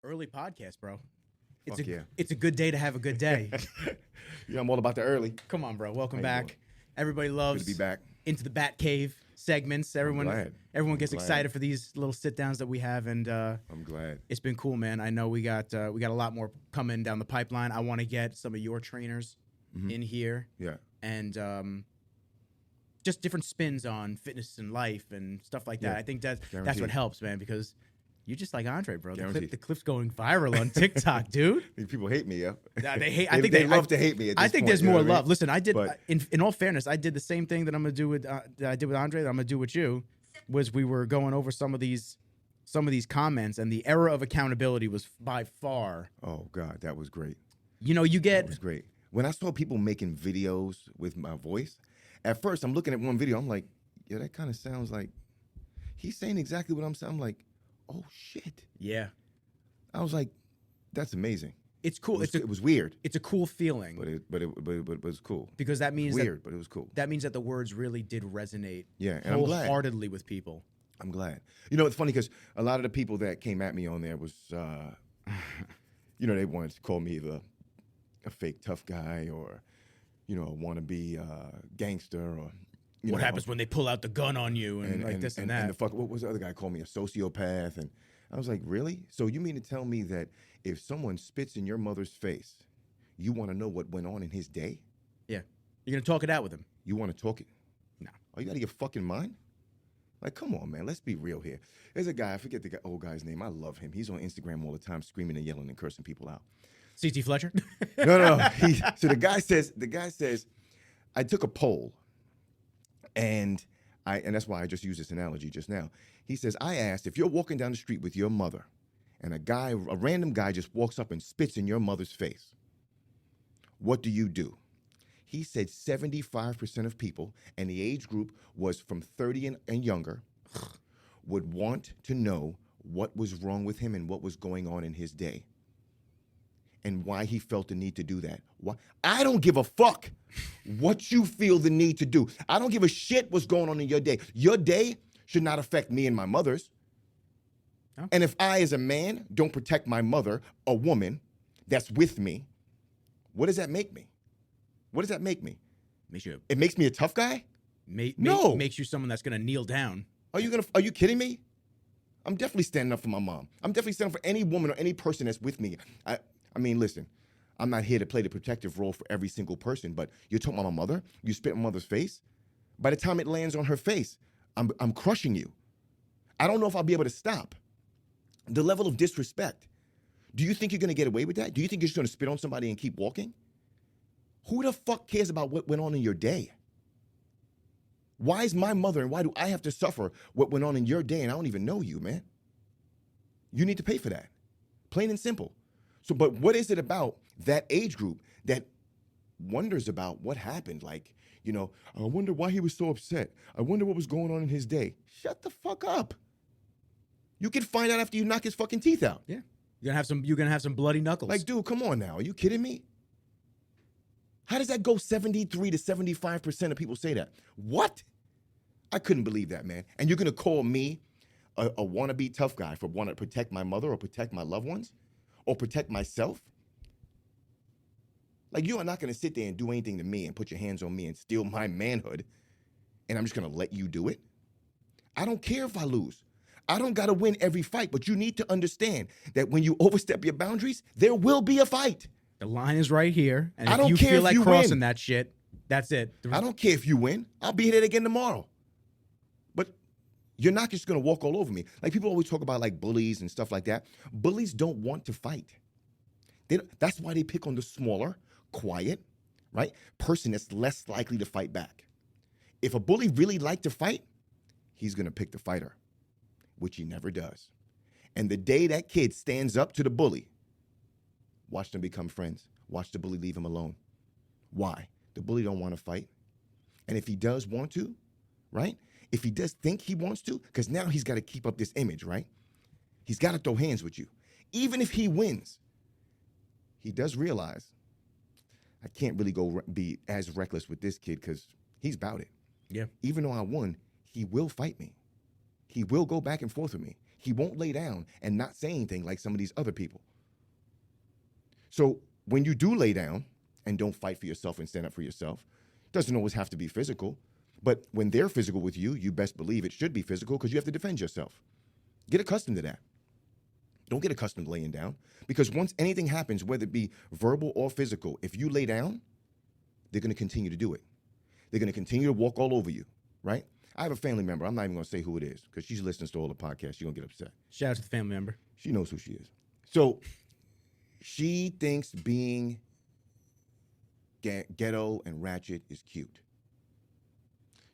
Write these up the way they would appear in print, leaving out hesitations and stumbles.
Early podcast, bro. It's Fuck a yeah. it's a good day to have a good day. Yeah, I'm all about the early. Come on, bro. Welcome How you back. doing? Everybody Good loves to be back. Into the Bat Cave segments. Everyone glad. everyone I'm gets glad. excited for these little sit downs that we have, and I'm glad. it's been cool, man. I know we got a lot more coming down the pipeline. I want to get some of your trainers in here, Yeah. and just different spins on fitness and life and stuff like that. Yeah. I think that's what Guaranteed. helps, man, because you're just like Andre, bro. Guaranteed. The clip's going viral on TikTok, dude. These people hate me, yeah. They hate. I think they love to hate me. At this I think point, there's you know more what I mean? love. Listen, I did. But- In all fairness, I did the same thing that I'm gonna do with that I did with Andre. That I'm gonna do with you. Was we were going over some of these comments, and the era of accountability was by far. Oh God, that was great. You know, you That get was great. When I saw people making videos with my voice, at first I'm looking at one video, I'm like, yeah, that kind of sounds like he's saying exactly what I'm saying. I'm like, oh shit. yeah. I was like, that's amazing. It's cool. It was weird, It's a cool feeling but it was cool. because that means Weird, but it was cool. that means that the words really did resonate. Yeah, and I'm glad. wholeheartedly with people. I'm glad. You know, it's funny because a lot of the people that came at me on there was, they wanted to call me a fake tough guy or, a wannabe gangster or. What happens when they pull out the gun on you and this and that? And what was the other guy called me a sociopath? And I was like, really? So you mean to tell me that if someone spits in your mother's face, you want to know what went on in his day? Yeah, you're gonna talk it out with him. You want to talk it? No. Oh, you out of your fucking mind? Like, come on, man. Let's be real here. There's a guy, I forget the old guy's name. I love him. He's on Instagram all the time, screaming and yelling and cursing people out. CT Fletcher. No. So the guy says, I took a poll, and that's why I just used this analogy just now. He says, I asked if you're walking down the street with your mother, and a random guy just walks up and spits in your mother's face, what do you do? He said 75% of people, and the age group was from 30 and younger, would want to know what was wrong with him and what was going on in his day and why he felt the need to do that. Why? I don't give a fuck what you feel the need to do. I don't give a shit what's going on in your day. Your day should not affect me and my mother's. Oh. And if I, as a man, don't protect my mother, a woman that's with me, what does that make me? What does that make me? It makes me a tough guy? No. Makes you someone that's gonna kneel down. Are you kidding me? I'm definitely standing up for my mom. I'm definitely standing up for any woman or any person that's with me. I mean, listen, I'm not here to play the protective role for every single person, but you're talking about my mother, you spit in my mother's face. By the time it lands on her face, I'm crushing you. I don't know if I'll be able to stop. The level of disrespect. Do you think you're gonna get away with that? Do you think you're just gonna spit on somebody and keep walking? Who the fuck cares about what went on in your day? Why is my mother and why do I have to suffer what went on in your day and I don't even know you, man? You need to pay for that. Plain and simple. So, but what is it about that age group that wonders about what happened? Like, I wonder why he was so upset. I wonder what was going on in his day. Shut the fuck up. You can find out after you knock his fucking teeth out. Yeah, you're gonna have some bloody knuckles. Like, dude, come on now. Are you kidding me? How does that go 73 to 75% of people say that? What? I couldn't believe that, man. And you're going to call me a wannabe tough guy for wanting to protect my mother or protect my loved ones or protect myself? Like, you are not going to sit there and do anything to me and put your hands on me and steal my manhood, and I'm just going to let you do it? I don't care if I lose. I don't got to win every fight, but you need to understand that when you overstep your boundaries, there will be a fight. the line is right here, and I if don't you care feel if like you crossing win. that shit, that's it. I don't care if you win. I'll be here again tomorrow. But you're not just going to walk all over me. Like, people always talk about, like, bullies and stuff like that. Bullies don't want to fight. That's why they pick on the smaller, quiet, right, person that's less likely to fight back. If a bully really liked to fight, he's going to pick the fighter, which he never does. And the day that kid stands up to the bully, watch them become friends. Watch the bully leave him alone. Why? The bully don't want to fight. And if he does want to, right? If he does think he wants to, because now he's got to keep up this image, right? He's got to throw hands with you. Even if he wins, he does realize, I can't really go be as reckless with this kid because he's about it. Yeah. Even though I won, he will fight me. He will go back and forth with me. He won't lay down and not say anything like some of these other people. So when you do lay down and don't fight for yourself and stand up for yourself, doesn't always have to be physical. But when they're physical with you, you best believe it should be physical because you have to defend yourself. Get accustomed to that. Don't get accustomed to laying down, because once anything happens, whether it be verbal or physical, if you lay down, they're going to continue to do it. They're going to continue to walk all over you, right? I have a family member. I'm not even going to say who it is because she's listening to all the podcasts. She's going to get upset. Shout out to the family member. She knows who she is. So she thinks being ghetto and ratchet is cute.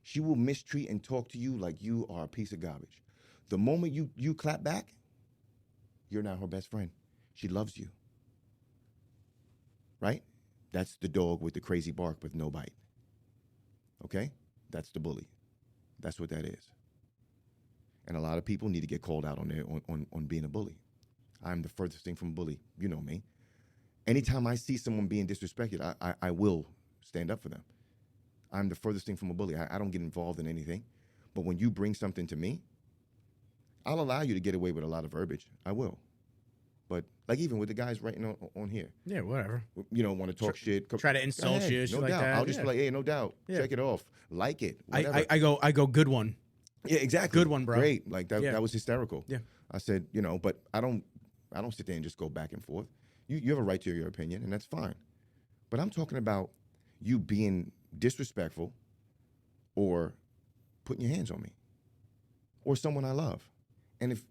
She will mistreat and talk to you like you are a piece of garbage. The moment you clap back, you're now her best friend. She loves you. Right? That's the dog with the crazy bark with no bite. Okay? That's the bully. That's what that is. And a lot of people need to get called out on being a bully. I'm the furthest thing from a bully. You know me. Anytime I see someone being disrespected, I will stand up for them. I'm the furthest thing from a bully. I don't get involved in anything. But when you bring something to me, I'll allow you to get away with a lot of verbiage. I will. But like even with the guys writing on here. Yeah, whatever. You know, want to talk shit. Try to insult you, shit no like doubt. that. I'll just be like, hey, no doubt. Yeah. Check it off. Like it. Whatever. I go good one. Yeah, exactly. Good one, bro. Great. Like that. Yeah. That was hysterical. Yeah. I said, you know, but I don't sit there and just go back and forth. You have a right to your opinion, and that's fine. But I'm talking about you being disrespectful or putting your hands on me or someone I love. And if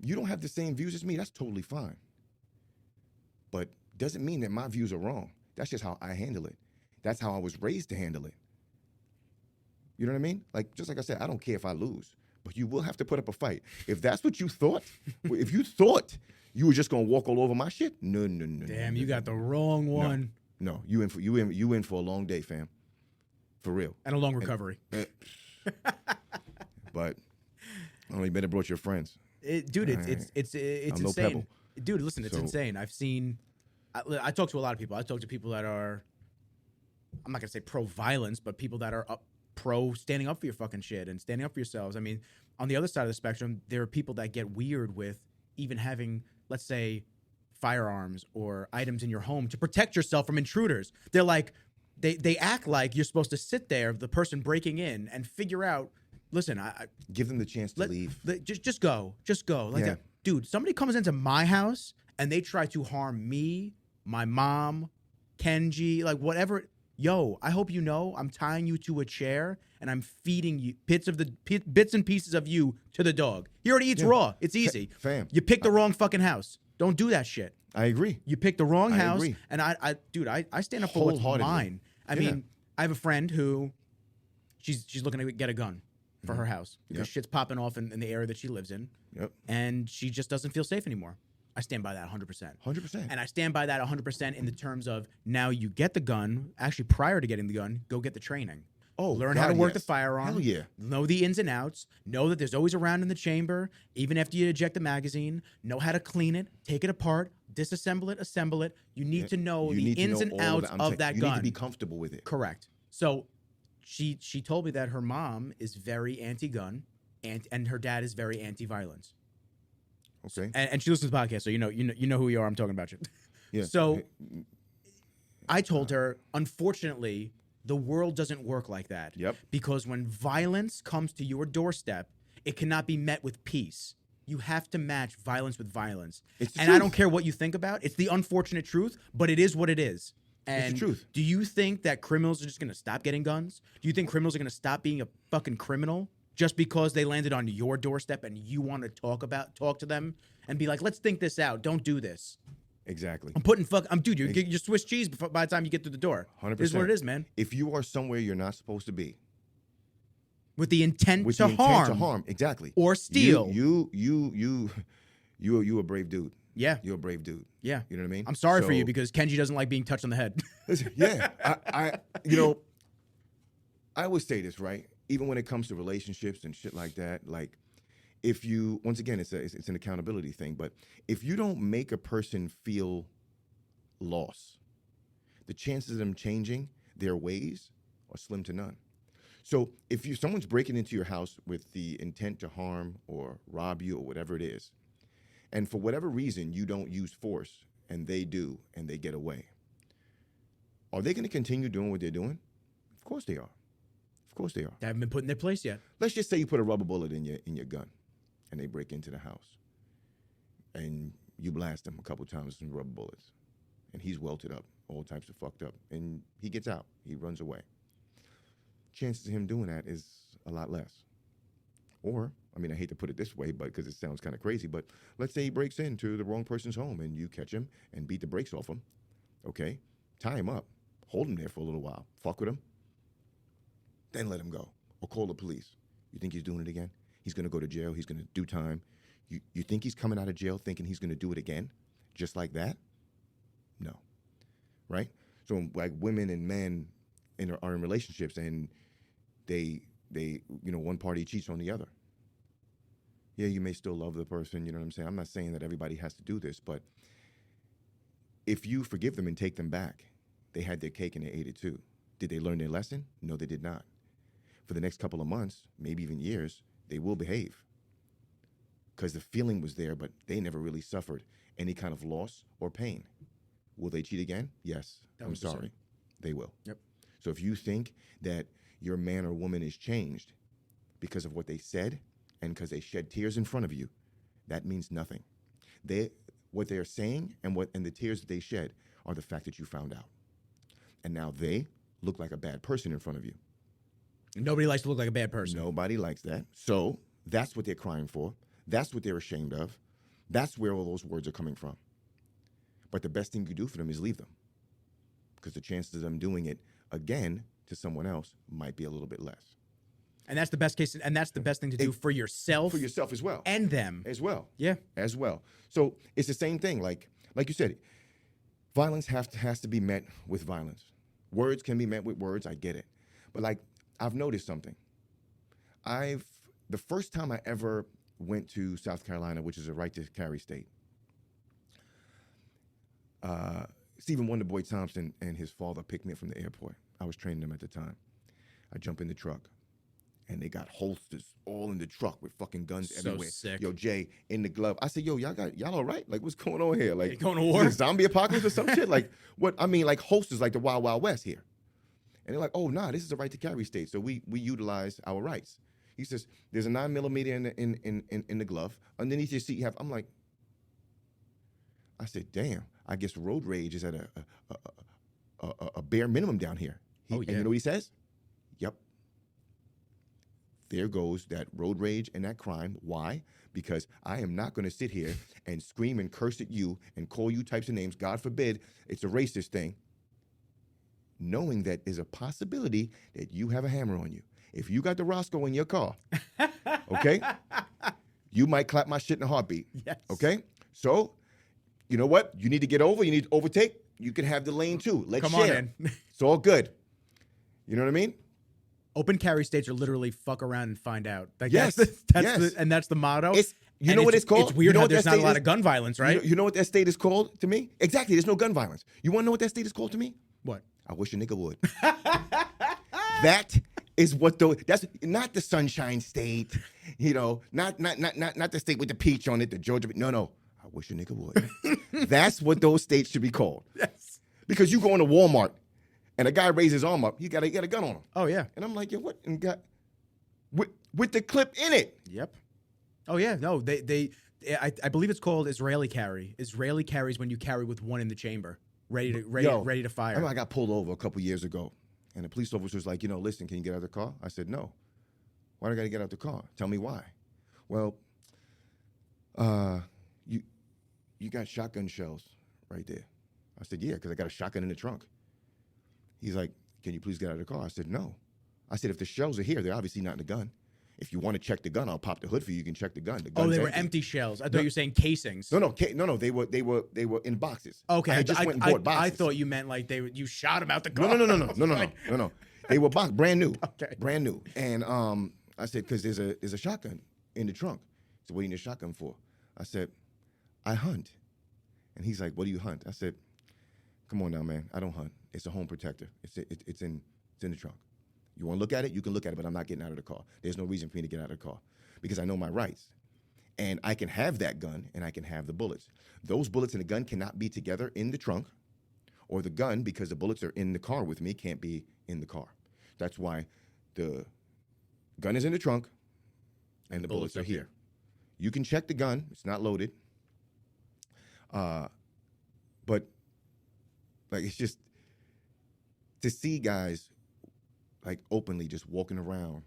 you don't have the same views as me, that's totally fine. But doesn't mean that my views are wrong. That's just how I handle it. That's how I was raised to handle it. You know what I mean? Like, just like I said, I don't care if I lose, but you will have to put up a fight. If that's what you thought, if you thought you were just gonna walk all over my shit, no. Damn, you got the wrong one. No, you in for a long day, fam. For real. And a long recovery. But I only better brought your friends. Dude, it's I'm no insane. pebble. Dude, listen, it's insane. I talk to a lot of people. I talk to people that are, I'm not gonna say pro-violence, but people that are pro standing up for your fucking shit and standing up for yourselves. I mean, on the other side of the spectrum, there are people that get weird with even having, let's say, firearms or items in your home to protect yourself from intruders. They're like, they act like you're supposed to sit there, the person breaking in, and figure out, listen, I give them the chance to leave. Just go. Like that. Dude, somebody comes into my house and they try to harm me, my mom, Kenji, like whatever. Yo, I hope you know I'm tying you to a chair and I'm feeding you bits and pieces of you to the dog. He already eats raw. It's easy. Fam. You picked the wrong fucking house. Don't do that shit. I agree. You picked the wrong house. agree. And I stand up for what's Wholeheartedly. mine. I mean, I have a friend who she's looking to get a gun for her house because shit's popping off in the area that she lives in. Yep. And she just doesn't feel safe anymore. I stand by that 100%. 100%. And I stand by that 100% in the terms of now you get the gun. Actually, prior to getting the gun, go get the training. Oh, learn how to work the yes. firearm. Hell yeah. Know the ins and outs. Know that there's always a round in the chamber, even after you eject the magazine. Know how to clean it, take it apart, disassemble it, assemble it. You need to know the ins and outs of that you gun. need to be comfortable with it. Correct. So she told me that her mom is very anti-gun and her dad is very anti-violence. Okay. And she listens to the podcast, so you know who you are. I'm talking about you. Yeah. So I told her, unfortunately, the world doesn't work like that. Yep. Because when violence comes to your doorstep, it cannot be met with peace. You have to match violence with violence. It's the and truth. I don't care what you think about. It's the unfortunate truth, but it is what it is. And It's the truth. do you think that criminals are just going to stop getting guns? Do you think criminals are going to stop being a fucking criminal just because they landed on your doorstep and you want to talk to them and be like, let's think this out. Don't do this. Exactly. Dude, you're Swiss cheese by the time you get through the door. 100%. This is what it is, man. If you are somewhere you're not supposed to be, With the intent with to the harm. intent to harm, exactly, or steal. You a brave dude. Yeah. You're a brave dude. Yeah. You know what I mean? I'm sorry for So- you because Kenji doesn't like being touched on the head. Listen, yeah, I always say this, right? Even when it comes to relationships and shit like that, like if you, once again, it's an accountability thing, but if you don't make a person feel loss, the chances of them changing their ways are slim to none. So if someone's breaking into your house with the intent to harm or rob you or whatever it is, and for whatever reason you don't use force and they do and they get away, are they going to continue doing what they're doing? Of course they are. Of course they are. They haven't been put in their place yet. Let's just say you put a rubber bullet in your gun and they break into the house and you blast him a couple times with some rubber bullets and he's welted up, all types of fucked up, and he gets out, he runs away. Chances of him doing that is a lot less. Or, I mean, I hate to put it this way, but because it sounds kind of crazy, but let's say he breaks into the wrong person's home and you catch him and beat the brakes off him, okay? Tie him up, hold him there for a little while, fuck with him, then let him go or call the police. You think he's doing it again? He's going to go to jail. He's going to do time. You think he's coming out of jail thinking he's going to do it again just like that? No, right? So like women and men are in relationships and they one party cheats on the other. Yeah, you may still love the person, you know what I'm saying? I'm not saying that everybody has to do this, but if you forgive them and take them back, they had their cake and they ate it too. Did they learn their lesson? No, they did not. For the next couple of months, maybe even years, they will behave because the feeling was there, but they never really suffered any kind of loss or pain. Will they cheat again? Yes. I'm sorry. They will. Yep. So if you think that your man or woman is changed because of what they said and because they shed tears in front of you, that means nothing. What they are saying and the tears that they shed are the fact that you found out. And now they look like a bad person in front of you. Nobody likes to look like a bad person. Nobody likes that. So that's what they're crying for. That's what they're ashamed of. That's where all those words are coming from. But the best thing you do for them is leave them, because the chances of them doing it again to someone else might be a little bit less. And that's the best case, and that's the best thing to do for yourself. For yourself as well. And them. As well. Yeah. As well. So it's the same thing. Like you said, violence has to be met with violence. Words can be met with words. I get it. But like, I've noticed something. The first time I ever went to South Carolina, which is a right to carry state, Stephen Wonder Boy Thompson and his father picked me up from the airport. I was training them at the time. I jump in the truck, and they got holsters all in the truck with fucking guns everywhere. Sick. Yo, Jay, in the glove. I said, yo, y'all all right? Like, what's going on here? Like, you going to war? Is it zombie apocalypse or some shit? Like, what? I mean, like holsters, like the Wild Wild West here. And they're like, oh, nah, this is a right to carry state, so we utilize our rights. He says, there's a 9mm in the glove. Underneath your seat, you have. I'm like, I said, damn. I guess road rage is at a bare minimum down here. And you know what he says? Yep. There goes that road rage and that crime. Why? Because I am not going to sit here and scream and curse at you and call you types of names. God forbid it's a racist thing. Knowing that there's a possibility that you have a hammer on you. If you got the Roscoe in your car, okay, you might clap my shit in a heartbeat. Yes. Okay? So, you know what? You need to get over. You need to overtake. You can have the lane too. Let's Come share. on in. It's all good. You know what I mean? Open carry states are literally fuck around and find out. Like Yes. That's the motto. You know what it's called? It's weird You know how what there's that not a state lot is? of gun violence, right? You know what that state is called to me? Exactly. There's no gun violence. You want to know what that state is called to me? What? I wish a nigga would. That is what that's not the Sunshine State, not the state with the peach on it, the Georgia. No. I wish a nigga would. That's what those states should be called. Yes. Because you go into Walmart and a guy raises his arm up, he got a gun on him. Oh yeah. And I'm like, yo, what? And got with the clip in it. Yep. Oh yeah. No, I believe it's called Israeli carry. Israeli carries when you carry with one in the chamber, ready to fire. I remember I got pulled over a couple years ago, and the police officer was like, listen, can you get out of the car? I said, no. Why do I got to get out of the car? Tell me why. Well, you got shotgun shells right there. I said, yeah, because I got a shotgun in the trunk. He's like, can you please get out of the car? I said, no. I said, if the shells are here, they're obviously not in the gun. If you want to check the gun, I'll pop the hood for you. You can check the gun. The gun's they were empty shells. I thought you were saying casings. No. They were in boxes. Okay, I just went and bought boxes. I thought you meant like you shot them out the car. No. They were brand new. Okay. Brand new. And I said, because there's a shotgun in the trunk. So what do you need a shotgun for? I said, I hunt. And he's like, what do you hunt? I said, come on now, man. I don't hunt. It's a home protector. It's in the trunk. You want to look at it? You can look at it, but I'm not getting out of the car. There's no reason for me to get out of the car because I know my rights. And I can have that gun and I can have the bullets. Those bullets and the gun cannot be together in the trunk, or the gun, because the bullets are in the car with me, can't be in the car. That's why the gun is in the trunk and the bullets are here. You can check the gun. It's not loaded. But like, it's just to see guys like openly just walking around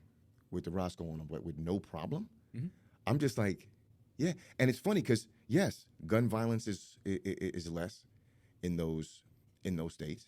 with the Roscoe on them, but with no problem. Mm-hmm. I'm just like, yeah. And it's funny because yes, gun violence is less in those states,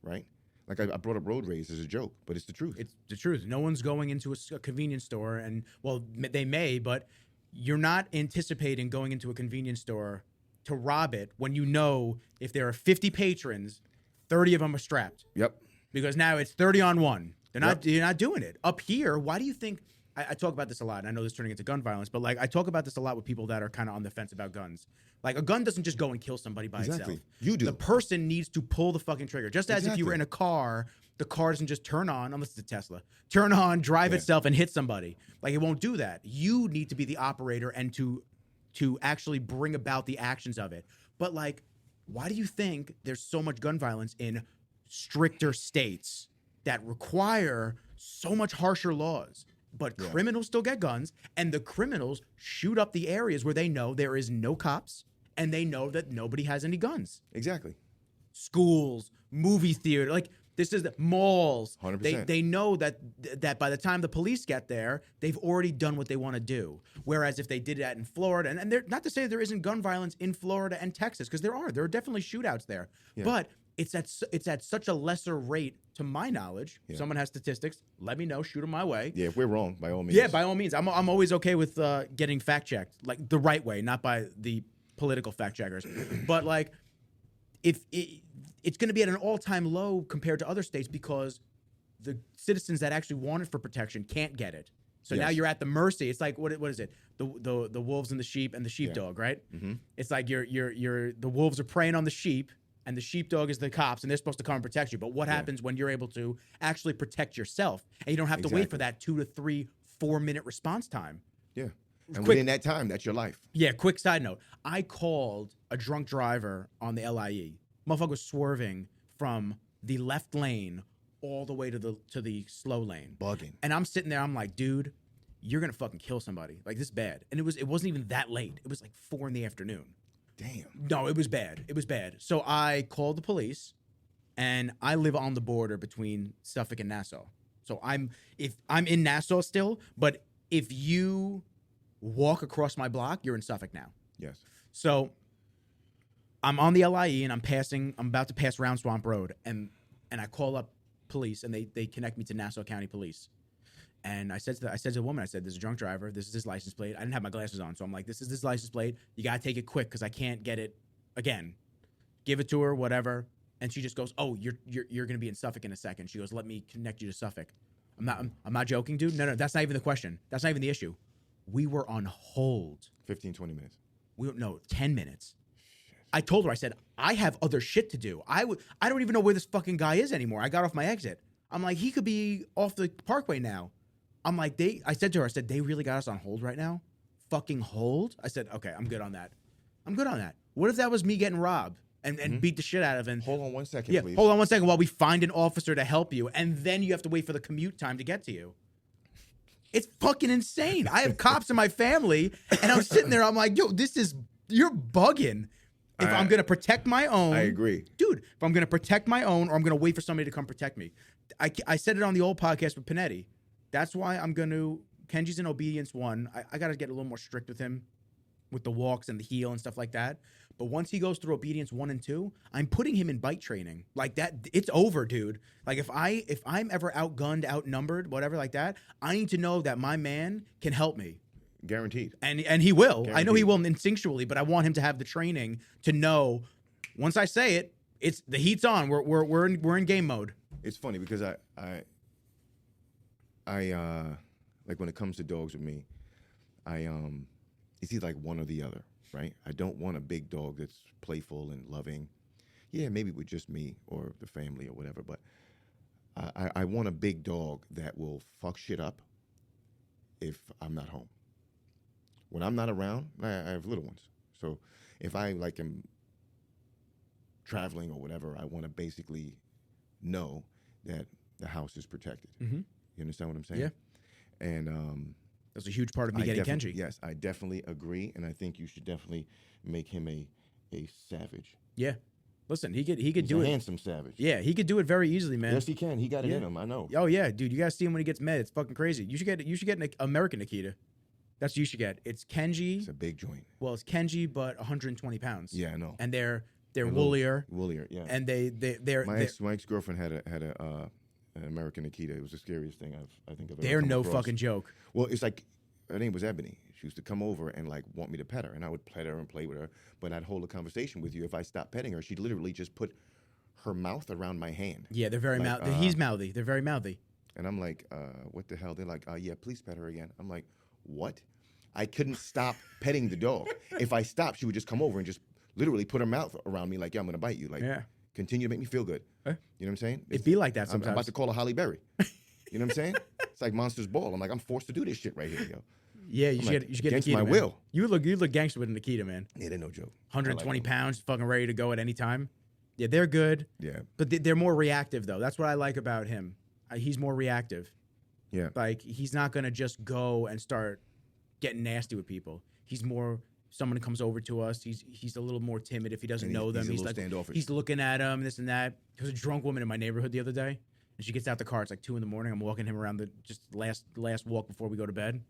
right? Like I brought up road rage as a joke, but it's the truth. It's the truth. No one's going into a convenience store, and well, they may, but you're not anticipating going into a convenience store to rob it when you know if there are 50 patrons, 30 of them are strapped. Yep. Because now it's 30 on 1. You're not doing it. Up here, why do you think I talk about this a lot, and I know this is turning into gun violence, but like I talk about this a lot with people that are kind of on the fence about guns. Like a gun doesn't just go and kill somebody by itself. You do. The person needs to pull the fucking trigger. Just as if you were in a car, the car doesn't just turn on, unless it's a Tesla, turn on, drive itself, and hit somebody. Like it won't do that. You need to be the operator and to actually bring about the actions of it. But like, why do you think there's so much gun violence in stricter states that require so much harsher laws? But criminals still get guns, and the criminals shoot up the areas where they know there is no cops, and they know that nobody has any guns. Exactly. Schools, movie theater, like this is malls. 100%. They know that by the time the police get there, they've already done what they want to do. Whereas if they did that in Florida, and they're not to say there isn't gun violence in Florida and Texas, because there are definitely shootouts there, but it's at such a lesser rate, to my knowledge. If someone has statistics, let me know. Shoot them my way. Yeah, if we're wrong, by all means. Yeah, by all means. I'm always okay with getting fact checked, like the right way, not by the political fact checkers. But like, if it's going to be at an all-time low compared to other states because the citizens that actually want it for protection can't get it. So now you're at the mercy. It's like what is it? The wolves and the sheep and the sheepdog, right? Mm-hmm. It's like the wolves are preying on the sheep, and the sheepdog is the cops, and they're supposed to come and protect you. But what happens when you're able to actually protect yourself, and you don't have to wait for that 2 to 3, 4 minute response time? Yeah. And within that time, that's your life. Yeah, quick side note. I called a drunk driver on the LIE. Motherfucker was swerving from the left lane all the way to the slow lane. Bugging. And I'm sitting there, I'm like, dude, you're gonna fucking kill somebody. Like, this is bad. And it wasn't even that late. It was like 4 p.m. Damn. No, it was bad. It was bad. So I called the police, and I live on the border between Suffolk and Nassau. So I'm in Nassau still, but if you walk across my block, you're in Suffolk now. Yes. So I'm on the LIE, and I'm about to pass Round Swamp Road, and I call up police, and they connect me to Nassau County Police. And I said to the woman, there's a drunk driver. This is his license plate. I didn't have my glasses on, so I'm like, this is his license plate. You gotta take it quick because I can't get it again. Give it to her, whatever. And she just goes, "Oh, you're gonna be in Suffolk in a second." She goes, "Let me connect you to Suffolk." I'm not joking, dude. No, that's not even the question. That's not even the issue. We were on hold. 15, 20 minutes. 10 minutes. I told her, I said, I have other shit to do. I don't even know where this fucking guy is anymore. I got off my exit. I'm like, he could be off the parkway now. I'm like, I said to her, they really got us on hold right now? Fucking hold? I said, okay, I'm good on that. What if that was me getting robbed and beat the shit out of him? Hold on 1 second, please. Hold on 1 second while we find an officer to help you, and then you have to wait for the commute time to get to you. It's fucking insane. I have cops in my family, and I'm sitting there, I'm like, yo, you're bugging. If I'm going to protect my own. I agree. Dude, if I'm going to protect my own, or I'm going to wait for somebody to come protect me. I said it on the old podcast with Panetti. That's why I'm going to, Kenji's in Obedience 1. I got to get a little more strict with him with the walks and the heel and stuff like that. But once he goes through Obedience 1 and 2, I'm putting him in bite training. Like that, it's over, dude. Like if I'm ever outgunned, outnumbered, whatever like that, I need to know that my man can help me. Guaranteed. And he will. Guaranteed. I know he will instinctually, but I want him to have the training to know once I say it, it's the heat's on. We're in game mode. It's funny because I like when it comes to dogs with me, it's either like one or the other, right? I don't want a big dog that's playful and loving. Yeah, maybe with just me or the family or whatever, but I want a big dog that will fuck shit up if I'm not home. When I'm not around, I have little ones. So if I like am traveling or whatever, I want to basically know that the house is protected. Mm-hmm. You understand what I'm saying? Yeah. And That's a huge part of me getting Kenji. Yes, I definitely agree, and I think you should definitely make him a savage. Yeah. Listen, he could He's do a it. handsome savage. Yeah, he could do it very easily, man. Yes, he can. He got it Yeah. in him. I know. Oh yeah, dude, you gotta see him when he gets mad. It's fucking crazy. You should get an American Nikita. That's what you should get. It's Kenji. It's a big joint. Well, it's Kenji, but 120 pounds. Yeah, I know. And they're little- woolier. Woolier, yeah. And they're My ex girlfriend had an American Nikita. It was the scariest thing I think I've ever they're come no across. fucking joke. Well, it's like her name was Ebony. She used to come over and like want me to pet her, and I would pet her and play with her. But I'd hold a conversation with you. If I stopped petting her, she'd literally just put her mouth around my hand, Yeah, they're very Like, mouthy. He's mouthy. They're very mouthy. and I'm like, "What the hell?" They're like, "Yeah, please pet her again." I'm like, "What?" I couldn't stop petting the dog. If I stopped, she would just come over and just literally put her mouth around me, like, "Yeah, I'm gonna bite you." Like, Yeah. continue to make me feel good. Eh? You know what I'm saying? It'd be like that I'm sometimes. about to call a Holly Berry. You know what I'm saying? It's like Monsters Ball. I'm like, I'm forced to do this shit right here, yo. Yeah, you I'm should like, get you should get against Nikita. my man. will. You look gangster with a Nikita, man. Yeah, they're no joke. 120 I like pounds, fucking ready to go at any time. Yeah, they're good, them. Yeah, but they're more reactive though. That's what I like about him. He's more reactive. yeah. Like he's not gonna just go and start getting nasty with people. He's more someone comes over to us. He's a little more timid if he doesn't And know them. he's a He's little like standoffish. he's looking at him, this and that. There was a drunk woman in my neighborhood the other day, and she gets out the car. It's like 2 a.m. I'm walking him around the just last walk before we go to bed,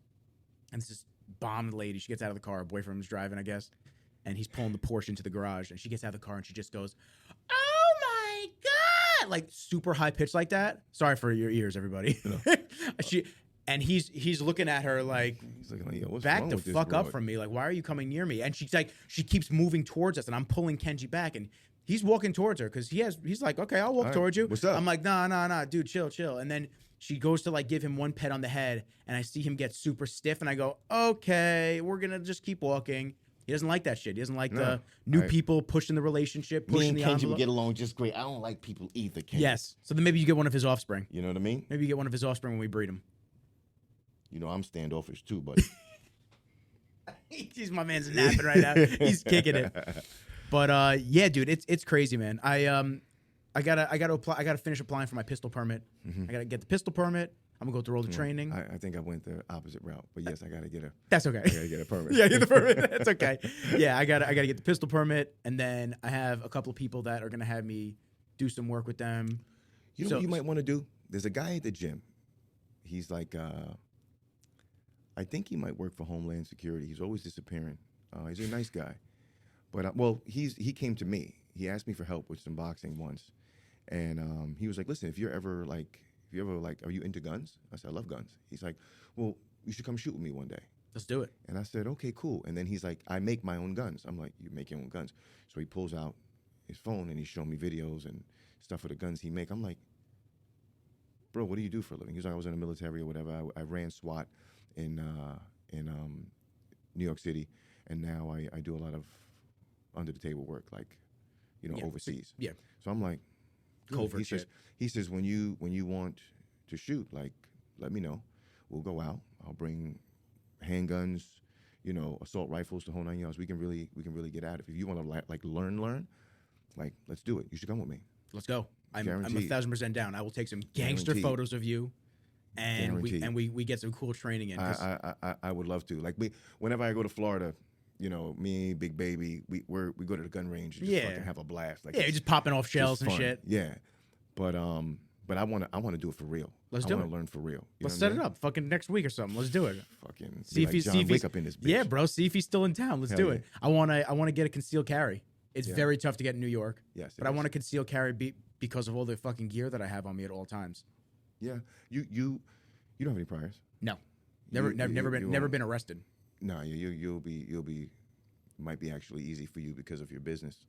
and this bombed lady. She gets out of the car. Her boyfriend was driving, I guess, and he's pulling the Porsche into the garage, and she gets out of the car and she just goes, "Oh my god!" Like super high pitched like that. Sorry for your ears, everybody. He's looking at her like, He's like, yo, what's back wrong the with this fuck up broad? from me. Like, why are you coming near me? And she's like, she keeps moving towards us, and I'm pulling Kenji back, and he's walking towards her because he's like, okay, I'll walk All right, towards you. what's up? I'm like, nah, dude, chill. And then she goes to like give him one pet on the head, and I see him get super stiff, and I go, okay, we're gonna just keep walking. He doesn't like that shit. He doesn't like the new people pushing the relationship, Me pushing and the Kenji envelope. would get along just great. I don't like people either, Kenji. Yes. So then maybe you get one of his offspring. You know what I mean? Maybe you get one of his offspring when we breed him. You know, I'm standoffish too, but He's my man's napping right now. He's kicking it. But yeah, dude, it's crazy, man. I gotta apply. I gotta finish applying for my pistol permit. I gotta get the pistol permit. I'm gonna go through all the training. I think I went the opposite route. But yes, I gotta get a That's okay. I gotta get a permit. Yeah, get the permit. That's okay. Yeah, I gotta get the pistol permit, and then I have a couple of people that are gonna have me do some work with them. You know So- what you might want to do? There's a guy at the gym. He's like, I think he might work for Homeland Security. He's always disappearing. He's a nice guy, but well, he came to me. He asked me for help with some boxing once, and he was like, "Listen, if you're ever like, are you into guns?" I said, "I love guns." He's like, "Well, you should come shoot with me one day." Let's do it. And I said, "Okay, cool." And then he's like, "I make my own guns." I'm like, "You make your own guns?" So he pulls out his phone and he's showing me videos and stuff of the guns he make. I'm like, "Bro, what do you do for a living?" He's like, "I was in the military or whatever. I ran SWAT in New York City, and now I do a lot of under the table work, like, you know, Yeah. overseas." Yeah. So I'm like, "Good." Covert he says, shit. he says, when you want to shoot, like, let me know. We'll go out. I'll bring handguns, you know, assault rifles, the whole 9 yards. We can really get at it. If you want to like learn, like, let's do it. You should come with me. Let's go. I'm Guaranteed. 1,000% down. I will take some gangster Guaranteed. photos of you, and Guaranteed. we get some cool training in. 'Cause- I would love to. Like, whenever I go to Florida, you know, me, Big Baby, we go to the gun range and just Yeah. fucking have a blast. Like, yeah, it's just popping off shells just and fun. shit. Yeah, but I want to do it for real. Let's I do want it. to learn for real. You Let's know set what I it mean? up, fucking next week or something. Let's do it. Fucking See if he's John see if Wick he's up in this bitch. yeah, bro. See if he's still in town. Let's Hell do yeah. it. I wanna get a concealed carry. It's Yeah. very tough to get in New York, Yes, but I want to conceal carry because of all the fucking gear that I have on me at all times. Yeah, you don't have any priors. No, never won't. been arrested. No, you'll be might be actually easy for you because of your business.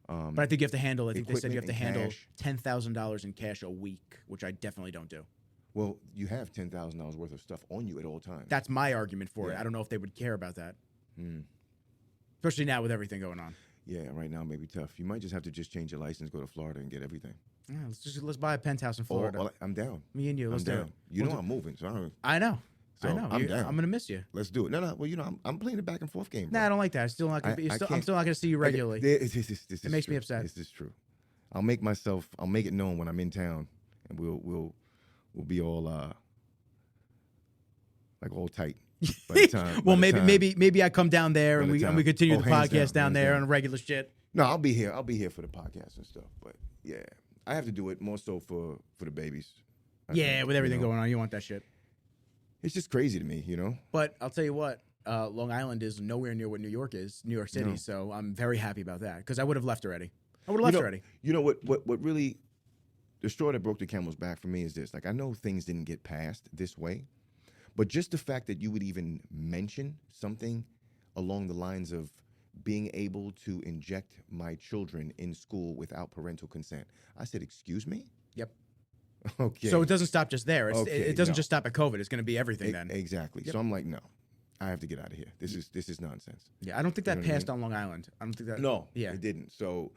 But I think you have to handle. I think they said you have to Equipment and handle cash. $10,000 in cash a week, which I definitely don't do. Well, you have $10,000 worth of stuff on you at all times. That's my argument for it. Yeah. I don't know if they would care about that, Hmm. especially now with everything going on. Yeah, right now may be tough. You might just have to just change your license, go to Florida, and get everything. Yeah, let's buy a penthouse in Florida. I'm down. Me and you, I'm let's do down. it. You know I'm moving, so I don't. I know. So I know. I'm down. I'm gonna miss you. Let's do it. No. Well, I'm playing the back and forth game. Bro. Nah, I don't like that. I'm still not gonna I'm still not gonna see you regularly. This It makes me upset. This is true. I'll make it known when I'm in town, and we'll be all like all tight. By the time, well, maybe I come down there and we continue the hands podcast down there down. on regular shit. No, I'll be here. I'll be here for the podcast and stuff. But yeah, I have to do it more so for the babies. I Yeah, think, with everything you know? going on, you want that shit. It's just crazy to me, you know. But I'll tell you what, Long Island is nowhere near what New York is, New York City. No. So I'm very happy about that because I would have left already. I would have left already. You know what really the straw that broke the camel's back for me is this. Like, I know things didn't get passed this way, but just the fact that you would even mention something along the lines of being able to inject my children in school without parental consent. I said, excuse me? Yep. Okay. So it doesn't stop just there. Okay, it doesn't no. just stop at COVID. It's going to be everything then. Exactly. Yep. So I'm like, no, I have to get out of here. This is nonsense. Yeah, I don't think that You know what I passed on Long Island. I don't think that. No, Yeah. it didn't. So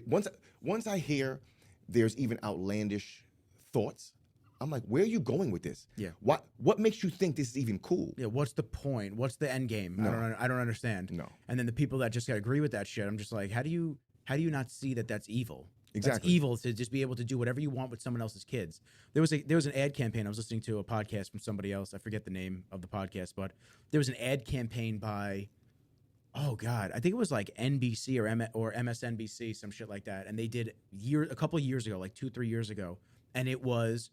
once I hear there's even outlandish thoughts, I'm like, where are you going with this? Yeah. What makes you think this is even cool? Yeah, what's the point? What's the end game? No. I don't understand. No. And then the people that just agree with that shit, I'm just like, how do you not see that that's evil? Exactly. That's evil to just be able to do whatever you want with someone else's kids. There was an ad campaign. I was listening to a podcast from somebody else. I forget the name of the podcast, but there was an ad campaign by, oh God, I think it was like NBC or MSNBC, some shit like that. And they did a couple of years ago, like 2-3 years ago, and it was,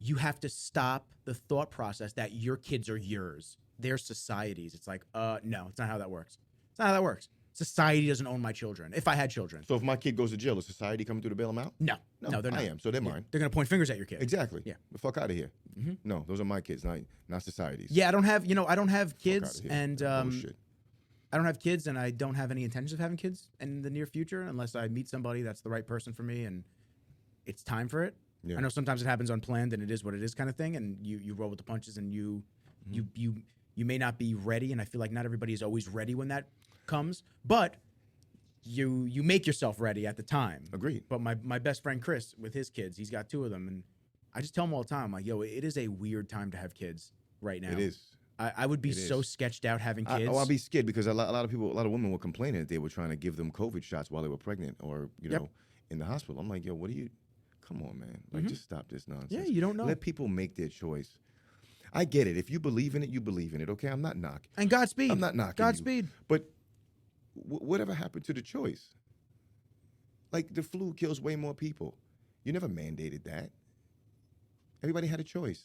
you have to stop the thought process that your kids are yours. They're society's. It's like, no, it's not how that works. It's not how that works. Society doesn't own my children. If I had children. So if my kid goes to jail, is society coming through to bail him out? No, they're not. I am, so they're Yeah. mine. They're going to point fingers at your kid. Exactly. Yeah. The fuck out of here. Mhm. No, those are my kids, not society's. Yeah, I don't have kids, outta here. and Bullshit. I don't have kids, and I don't have any intentions of having kids in the near future unless I meet somebody that's the right person for me, and it's time for it. Yeah. I know sometimes it happens unplanned, and it is what it is kind of thing, and you roll with the punches, and you may not be ready, and I feel like not everybody is always ready when that comes, but you make yourself ready at the time. Agreed. But my best friend Chris, with his kids, he's got 2 of them, and I just tell him all the time, like, yo, it is a weird time to have kids right now. It is. I would be It so is. sketched out having kids. I'll be scared because a lot of women were complaining that they were trying to give them COVID shots while they were pregnant or Yep. know in the hospital. I'm like, yo, come on, man, like just stop this nonsense. Yeah, you don't know. Let people make their choice. I get it. If you believe in it, you believe in it. Okay, I'm not knocking. And Godspeed. I'm not knocking Godspeed. you. But whatever happened to the choice? Like the flu kills way more people. You never mandated that. Everybody had a choice.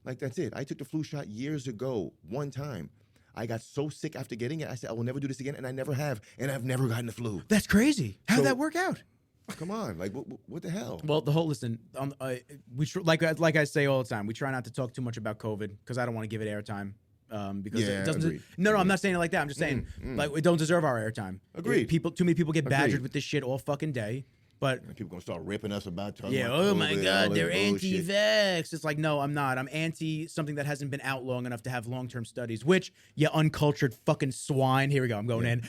Like, that's it. I took the flu shot years ago, one time. I got so sick after getting it, I said, I will never do this again, and I never have, and I've never gotten the flu. That's crazy. How'd So- that work out? Come on, like, what the hell? Well, the whole listen. Like I say all the time, we try not to talk too much about COVID because I don't want to give it airtime. Because Yeah, it doesn't. agreed. No, I'm not saying it like that. I'm just saying like we don't deserve our airtime. Agreed. Too many people get badgered Agreed. with this shit all fucking day. But And people gonna start ripping us about talking yeah, about oh my COVID, all God, this they're bullshit. anti-vax. It's like, no, I'm not. I'm anti something that hasn't been out long enough to have long-term studies. Which you uncultured fucking swine. Here we go. I'm going in.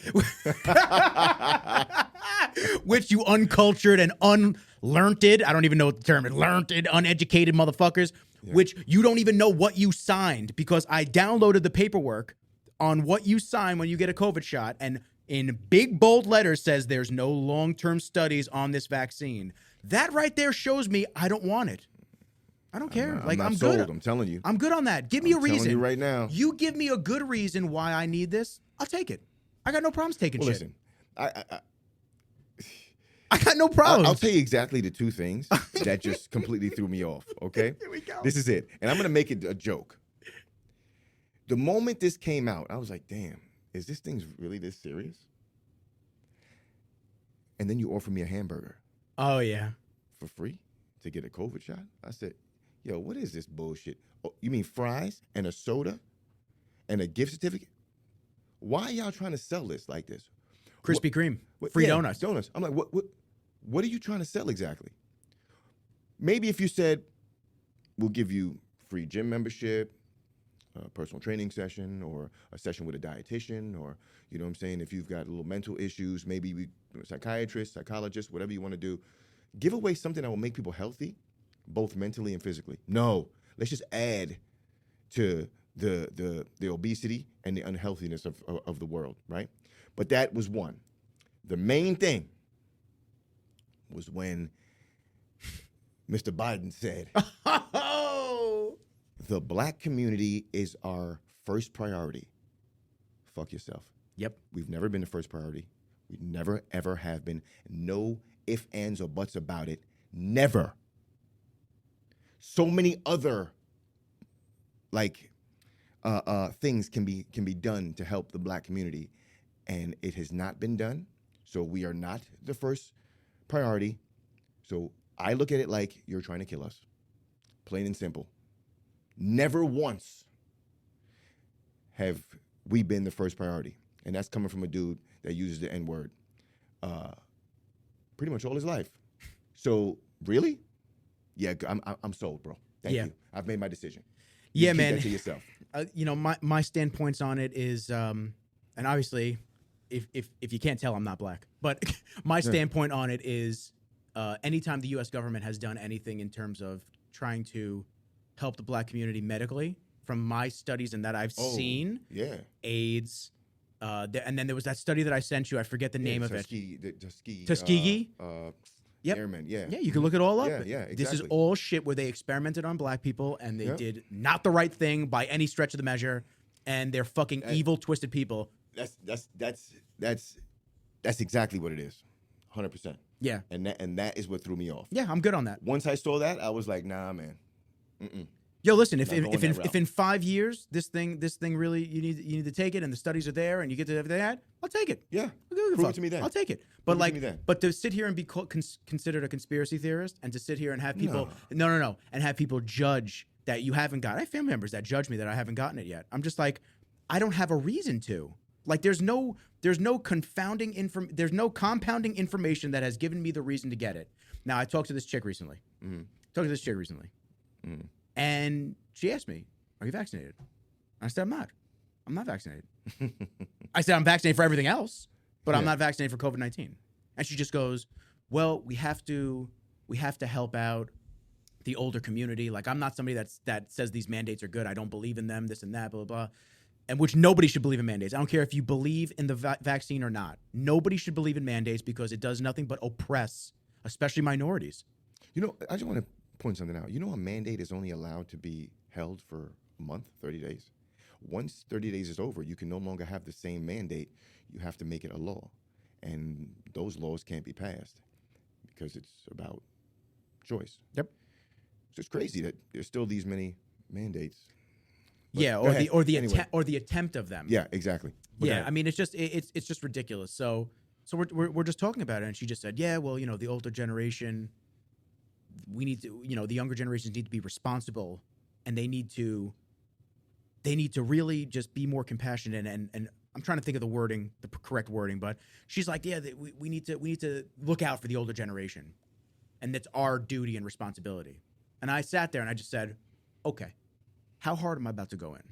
Which you uncultured and unlearned. I don't even know what the term is. Learned, uneducated motherfuckers. Yeah. Which you don't even know what you signed because I downloaded the paperwork on what you sign when you get a COVID shot and in big bold letters says there's no long-term studies on this vaccine. That right there shows me I don't want it. I don't care. I'm not sold. I'm telling you. I'm good on that. Give me a I'm telling reason. you right now. You give me a good reason why I need this. I'll take it. I got no problems taking Well, shit. listen, I got no problems. I'll tell you exactly the 2 things that just completely threw me off, okay? Here we go. This is it. And I'm going to make it a joke. The moment this came out, I was like, damn, is this thing really this serious? And then you offer me a hamburger Oh yeah. for free to get a COVID shot? I said, yo, what is this bullshit? Oh, you mean fries and a soda and a gift certificate? Why are y'all trying to sell this like this? Krispy Kreme. What- Free yeah, donuts. Donuts. I'm like, what are you trying to sell exactly? Maybe if you said, we'll give you free gym membership, a personal training session or a session with a dietitian, or you know what I'm saying, if you've got little mental issues, maybe psychiatrist, psychologist, whatever you want to do, give away something that will make people healthy, both mentally and physically. No, let's just add to the obesity and the unhealthiness of the world, right? But that was one. The main thing was when Mr. Biden said, Oh, the black community is our first priority. Fuck yourself. yep. We've never been the first priority. We never, ever have been. No ifs, ands, or buts about it. Never. So many other things can be done to help the black community, and it has not been done. So we are not the first priority. So I look at it like you're trying to kill us, plain and simple. Never once have we been the first priority, and that's coming from a dude that uses the N-word pretty much all his life. So really, yeah, I'm sold, bro. Thank you. I've made my decision. Yeah, keep man. that to yourself. My standpoints on it is, and obviously, if you can't tell, I'm not black. But my standpoint on it is, anytime the U.S. government has done anything in terms of trying to help the black community medically, from my studies and that I've seen, Yeah. AIDS, and then there was that study that I sent you. I forget the name of it. Tuskegee? Yep. Airmen, yeah. Yeah, you can look it all up. Yeah, exactly. This is all shit where they experimented on black people and they Yep. did not the right thing by any stretch of the measure, and they're fucking evil, twisted people. That's exactly what it is, 100%. Yeah, And that is what threw me off. yeah, I'm good on that. Once I saw that, I was like, nah, man. Yo, listen, if Not going that route. if in 5 years this thing really you need to take it and the studies are there and you get to everything that, I'll take it. Yeah. I'll give a Prove fuck. it to me then. I'll take it. But Prove it to me then. but to sit here and be considered a conspiracy theorist and to sit here and have people no, and have people judge that you haven't got. I have family members that judge me that I haven't gotten it yet. I'm just like, I don't have a reason to. Like, there's no compounding information that has given me the reason to get it. Now, I talked to this chick recently. And she asked me, "Are you vaccinated?" I said, "I'm not. I'm not vaccinated." I said, "I'm vaccinated for everything else, but I'm not vaccinated for COVID-19." And she just goes, "Well, we have to help out the older community. Like, I'm not somebody that says these mandates are good. I don't believe in them, this and that, blah, blah, blah." And which nobody should believe in mandates. I don't care if you believe in the vaccine or not. Nobody should believe in mandates because it does nothing but oppress, especially minorities. You know, I just want to point something out. You know, a mandate is only allowed to be held for a month, 30 days. Once 30 days is over, you can no longer have the same mandate. You have to make it a law. And those laws can't be passed because it's about choice. Yep. So it's crazy that there's still these many mandates. But Yeah, go ahead. Anyway. or the attempt of them. Yeah, exactly. But go Yeah, ahead. I mean, it's just ridiculous. So we're just talking about it, and she just said, "Yeah, well, the older generation, we need to, the younger generations need to be responsible, and they need to really just be more compassionate." And I'm trying to think of the correct wording, but she's like, "Yeah, we need to look out for the older generation, and that's our duty and responsibility." And I sat there and I just said, "Okay, how hard am I about to go in?"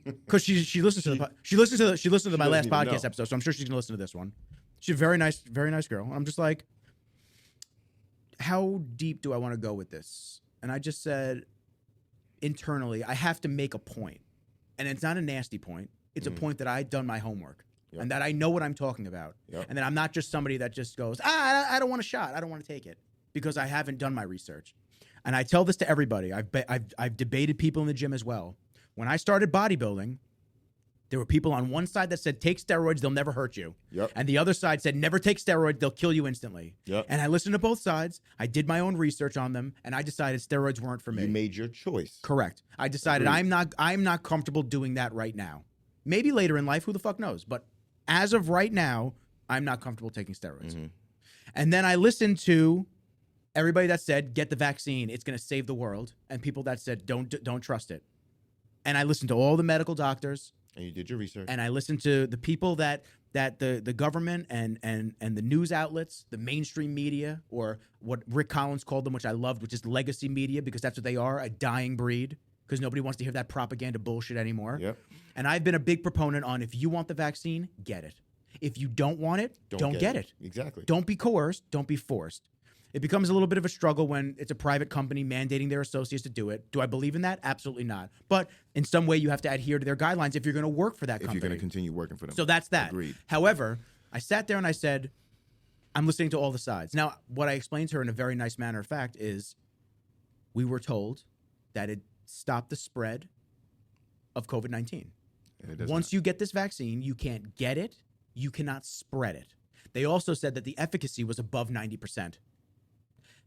Because she listens to my last doesn't even podcast know. episode, so I'm sure she's gonna listen to this one. She's a very nice girl. And I'm just like, how deep do I want to go with this? And I just said, internally, I have to make a point, and it's not a nasty point. It's a point that I've done my homework and that I know what I'm talking about, and that I'm not just somebody that just goes, I don't want a shot, I don't want to take it because I haven't done my research. And I tell this to everybody. I've debated people in the gym as well. When I started bodybuilding, there were people on one side that said, take steroids, they'll never hurt you. Yep. And the other side said, never take steroids, they'll kill you instantly. Yep. And I listened to both sides. I did my own research on them, and I decided steroids weren't for me. You made your choice. Correct. I decided I'm not comfortable doing that right now. Maybe later in life, who the fuck knows? But as of right now, I'm not comfortable taking steroids. Mm-hmm. And then I listened to everybody that said, get the vaccine, it's going to save the world, and people that said, don't trust it. And I listened to all the medical doctors, And you did your research. and I listened to the people that the government and the news outlets, the mainstream media, or what Rick Collins called them, which I loved, which is legacy media, because that's what they are, a dying breed. because nobody wants to hear that propaganda bullshit anymore. Yep. And I've been a big proponent on if you want the vaccine, get it. If you don't want it, don't get it. Exactly. Don't be coerced. Don't be forced. It becomes a little bit of a struggle when it's a private company mandating their associates to do it. Do I believe in that? Absolutely not. But in some way, you have to adhere to their guidelines if you're going to work for that company. If you're going to continue working for them. So that's that. Agreed. However, I sat there and I said, I'm listening to all the sides. Now, what I explained to her in a very nice manner of fact is we were told that it stopped the spread of COVID-19. Once you get this vaccine, you can't get it. You cannot spread it. They also said that the efficacy was above 90%.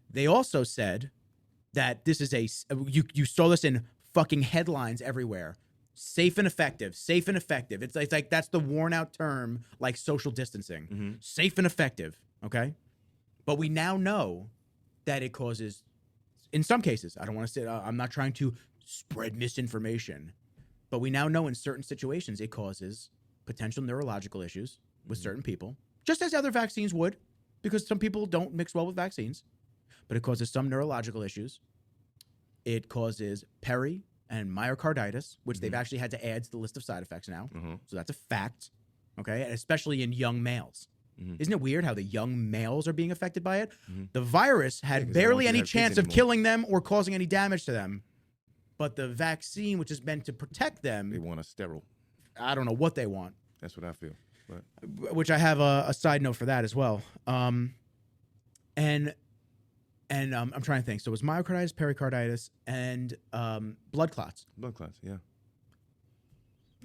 They also said that this is you saw this in fucking headlines everywhere. Safe and effective, safe and effective. It's like that's the worn out term like social distancing. Mm-hmm. Safe and effective, okay? But we now know that it causes, in some cases, I don't want to say, I'm not trying to spread misinformation, but we now know in certain situations it causes potential neurological issues with certain people, just as other vaccines would, because some people don't mix well with vaccines. But it causes some neurological issues. It causes peri and myocarditis, which they've actually had to add to the list of side effects now. So that's a fact, okay? And especially in young males. Isn't it weird how the young males are being affected by it? The virus had 'cause they don't barely want any to have kids chance of anymore. killing them or causing any damage to them. But the vaccine, which is meant to protect They them, want a sterile. I don't know what they want. That's what I feel. But Which I have a side note for that as well. And I'm trying to think. So it was myocarditis, pericarditis, and blood clots. blood clots, yeah.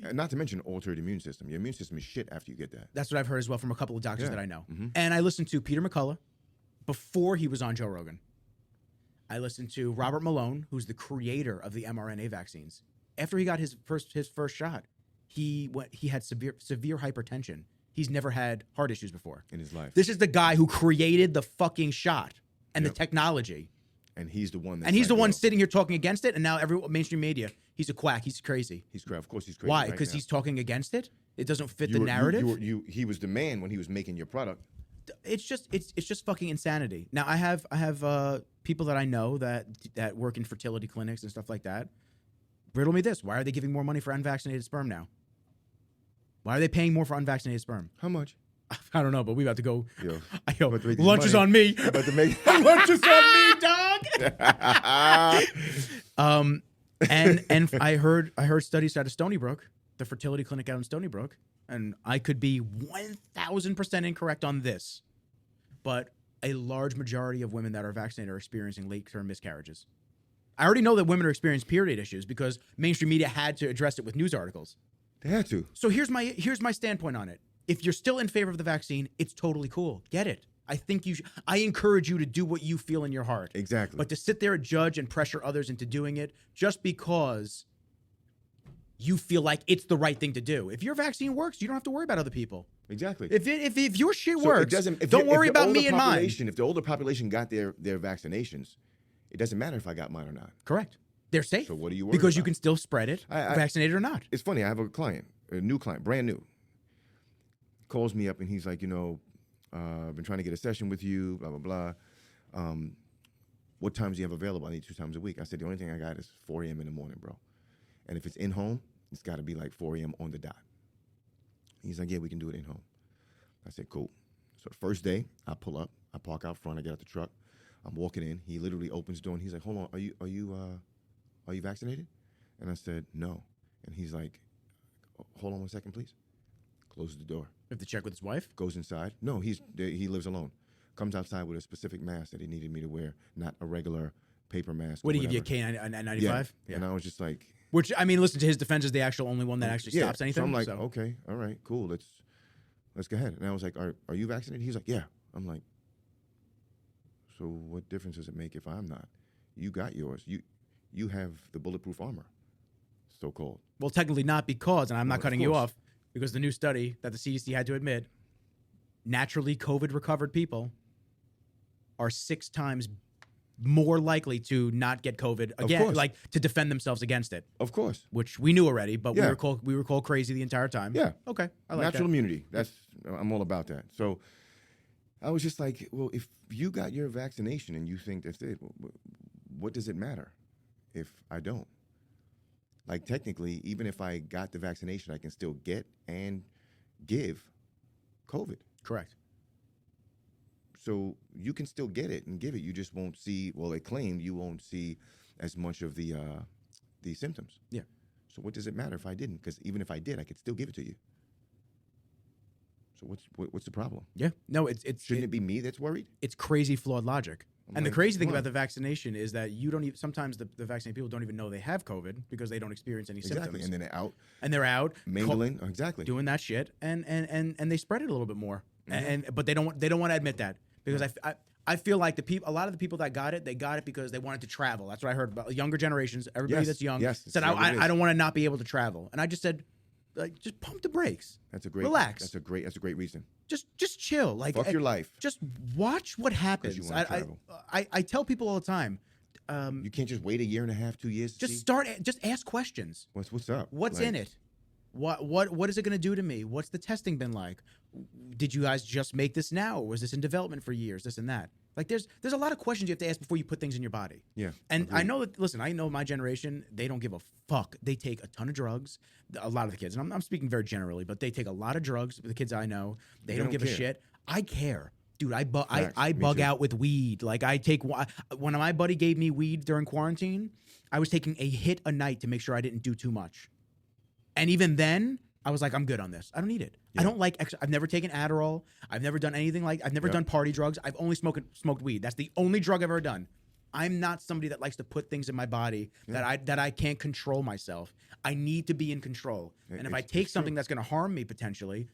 And not to mention altered immune system. Your immune system is shit after you get that. That's what I've heard as well from a couple of doctors Yeah. that I know. Mhm. And I listened to Peter McCullough before he was on Joe Rogan. I listened to Robert Malone, who's the creator of the mRNA vaccines. After he got his first shot, he had severe hypertension. He's never had heart issues before. In his life. This is the guy who created the fucking shot and the technology. And he's the one that's And he's the like, one yo, sitting here talking against it. And now every mainstream media, he's a quack. He's crazy. He's crazy. Of course he's crazy. Why? right Because now. he's talking against it. It doesn't fit You the were- narrative. he was the man when he was making your product. It's just fucking insanity. Now I have people that I know that work in fertility clinics and stuff like that. Riddle me this: why are they giving more money for unvaccinated sperm now? Why are they paying more for unvaccinated sperm? How much? I don't know, but we about to go. Yo. Yo, About to make this lunch is money. on me. About to make Lunch is on me, dog. And I heard studies out of Stony Brook, the fertility clinic out in Stony Brook, and I could be 1,000% incorrect on this, but a large majority of women that are vaccinated are experiencing late-term miscarriages. I already know that women are experiencing period issues because mainstream media had to address it with news articles. They had to. So here's my standpoint on it. If you're still in favor of the vaccine, it's totally cool. Get it. I think I encourage you to do what you feel in your heart. Exactly. But to sit there and judge and pressure others into doing it just because you feel like it's the right thing to do. If your vaccine works, you don't have to worry about other people. Exactly. If your shit So works, it doesn't, don't worry about me and mine. If the older population got their vaccinations, it doesn't matter if I got mine or not. Correct. They're safe. So what are you worried Because you about? can still spread it, vaccinated or not. It's funny. I have a client, a new client, brand new. Calls me up and he's like, I've been trying to get a session with you, blah, blah, blah. What times do you have available? I need 2 times a week. I said, the only thing I got is 4 a.m. in the morning, bro. And if it's in home, it's got to be like 4 a.m. on the dot. He's like, yeah, we can do it in home. I said, cool. So the first day, I pull up, I park out front, I get out the truck. I'm walking in. He literally opens the door and he's like, hold on, are you vaccinated? And I said, no. And he's like, hold on 1 second, please. Closes the door. You have to check with his wife. Goes inside. No, he lives alone. Comes outside with a specific mask that he needed me to wear, not a regular paper mask. What, did he give you a K95? Yeah. And I was just like, Which, I mean, listen, to his defense, is the actual only one that actually stops anything. So I'm like, okay, all right, cool. Let's go ahead. And I was like, are you vaccinated? He's like, yeah. I'm like, so what difference does it make if I'm not? You got yours. You have the bulletproof armor, so called. Well, technically not, because, and I'm not Of cutting you course. off, because the new study that the CDC had to admit, naturally COVID recovered people are 6 times more likely to not get COVID again, course. like to defend themselves against it, Of course. which we knew already, but Yeah. we were called crazy the entire time. Yeah. Okay. I like Natural that. immunity. I'm all about that. So I was just like, well, if you got your vaccination and you think that's it, what does it matter if I don't? like technically, even if I got the vaccination, I can still get and give COVID. Correct. So you can still get it and give it. You just won't see. Well, they claim you won't see as much of the symptoms. Yeah. So what does it matter if I didn't? Because even if I did, I could still give it to you. So what's the problem? Yeah. No, Shouldn't it be me that's worried? it's crazy flawed logic. I'm And the like, crazy thing come about on. the vaccination is that you don't even, sometimes the vaccinated people don't even know they have COVID because they don't experience any Exactly. symptoms. And then they're out And they're out mingling. Exactly. doing that shit, and they spread it a little bit more. Mm-hmm. But they don't want to admit that because I feel like a lot of the people that got it, they got it because they wanted to travel. That's what I heard about younger generations. Everybody Yes, that's young yes, said, that's what it I is. don't want to not be able to travel. And I just said, like, just pump the brakes. That's a great. Relax. That's a great reason. Just chill. Like, Fuck your life. Just watch what happens. you wanna travel. I tell people all the time, You can't just wait a year and a half, 2 years. To just see? just ask questions. What's up? What's Like, in it? What is it going to do to me? What's the testing been like? Did you guys just make this now, or was this in development for years? This and that. Like, there's a lot of questions you have to ask before you put things in your body. Yeah. And I agreed. know that. Listen, I know my generation. They don't give a fuck. They take a ton of drugs. A lot of the kids, and I'm speaking very generally, but they take a lot of drugs. The kids I know, they don't give a care. shit. I care. Dude, I Facts. I Me bug too. out with weed. Like, I take when my buddy gave me weed during quarantine, I was taking a hit a night to make sure I didn't do too much. And even then, I was like, I'm good on this. I don't need it. I don't like extra. I've never taken Adderall. I've never done anything like. I've never done party drugs. I've only smoked weed. That's the only drug I've ever done. I'm not somebody that likes to put things in my body that I can't control myself. I need to be in control. And if I take something that's going to harm me potentially,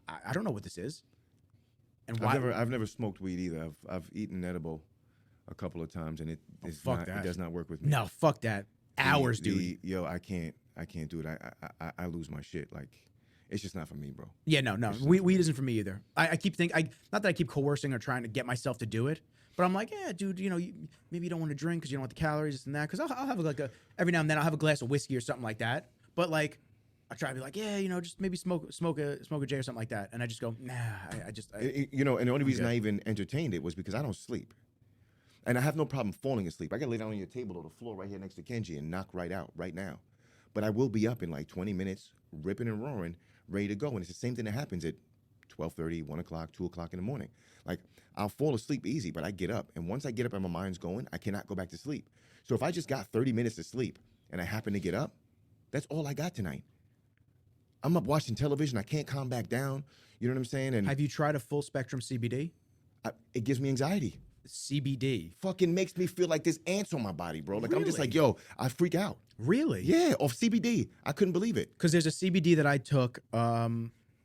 I don't know what this is. And why? I've never smoked weed either. I've eaten edible a couple of times, and it does not work with me. No, fuck that. Hours, dude. Yo, I can't do it. I lose my shit. Like, it's just not for me, bro. Yeah, no. Weed isn't for me either. I keep thinking, not that I keep coercing or trying to get myself to do it, but I'm like, yeah, dude, maybe you don't want to drink because you don't want the calories, this and that. Because I'll have every now and then I'll have a glass of whiskey or something like that. But like, I try to be like, yeah, just maybe smoke a J or something like that. And I just go, nah, I just. And the only reason good. I even entertained it was because I don't sleep. And I have no problem falling asleep. I can lay down on your table or the floor right here next to Kenji and knock right out right now. But I will be up in like 20 minutes, ripping and roaring, ready to go. And it's the same thing that happens at 12:30, 1 o'clock, 2 o'clock in the morning. Like, I'll fall asleep easy, but I get up. And once I get up and my mind's going, I cannot go back to sleep. So if I just got 30 minutes of sleep and I happen to get up, that's all I got tonight. I'm up watching television. I can't calm back down. You know what I'm saying? And Have you tried a full spectrum CBD? it gives me anxiety. CBD. Fucking makes me feel like there's ants on my body, bro. Like, I'm just Really? like, yo, I freak out. Really? Yeah, off CBD. I couldn't believe it. Because there's a CBD that I took.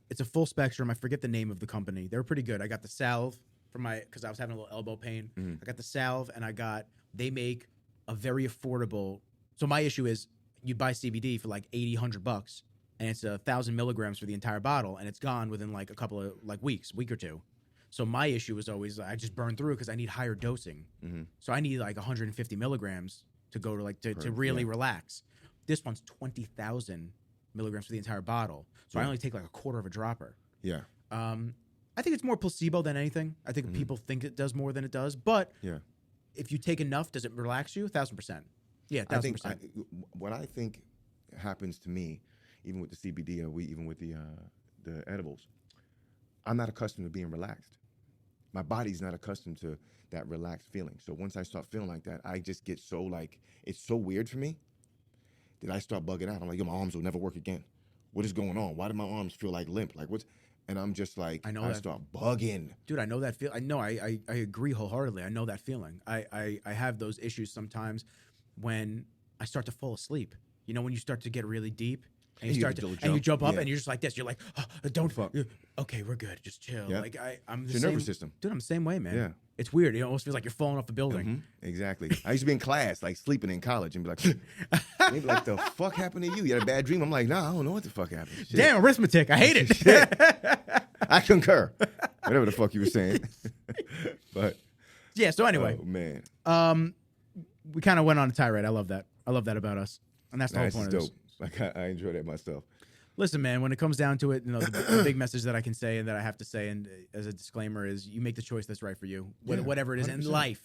It's a full spectrum. I forget the name of the company. They were pretty good. I got the salve because I was having a little elbow pain. Mhm. I got the salve, and they make a very affordable. So my issue is you buy CBD for like $80-100, and it's 1,000 milligrams for the entire bottle, and it's gone within like a couple of week or two. So my issue is always I just burn through because I need higher dosing. Mm-hmm. So I need like 150 milligrams to go to really relax. This one's 20,000 milligrams for the entire bottle. So I only take like a quarter of a dropper. Yeah. I think it's more placebo than anything. I think people think it does more than it does. But Yeah. if you take enough, does it relax you? 1,000%. Yeah, 1,000%. What I think happens to me, even with the CBD or even with the edibles, I'm not accustomed to being relaxed. My body's not accustomed to that relaxed feeling. So once I start feeling like that, I just get so like, it's so weird for me that I start bugging out. I'm like, yo, my arms will never work again. What is going on? Why do my arms feel like limp? Like, what's, and I'm just like, I start bugging. Dude, I know that feel. I know. I agree wholeheartedly. I know that feeling. I have those issues sometimes when I start to fall asleep. You know, when you start to get really deep and you jump up and you're just like this. You're like, oh, don't fuck. Okay, we're good. Just chill. Yep. Like I'm the It's your same, nervous system. Dude, I'm the same way, man. Yeah. It's weird. It almost feels like you're falling off the building. Mm-hmm. Exactly. I used to be in class, like sleeping in college, and be like, maybe like, the fuck happened to you? You had a bad dream? I'm like, nah, I don't know what the fuck happened. Shit. Damn, arithmetic. I hate it. I concur. Whatever the fuck you were saying. But yeah. So anyway, oh man, we kind of went on a tirade. I love that. I love that about us, and that's the whole this point is of this. dope. Like I enjoy that myself. Listen, man, when it comes down to it, the big message that I can say and that I have to say, and as a disclaimer, is you make the choice that's right for you, whatever it is in 100%. life,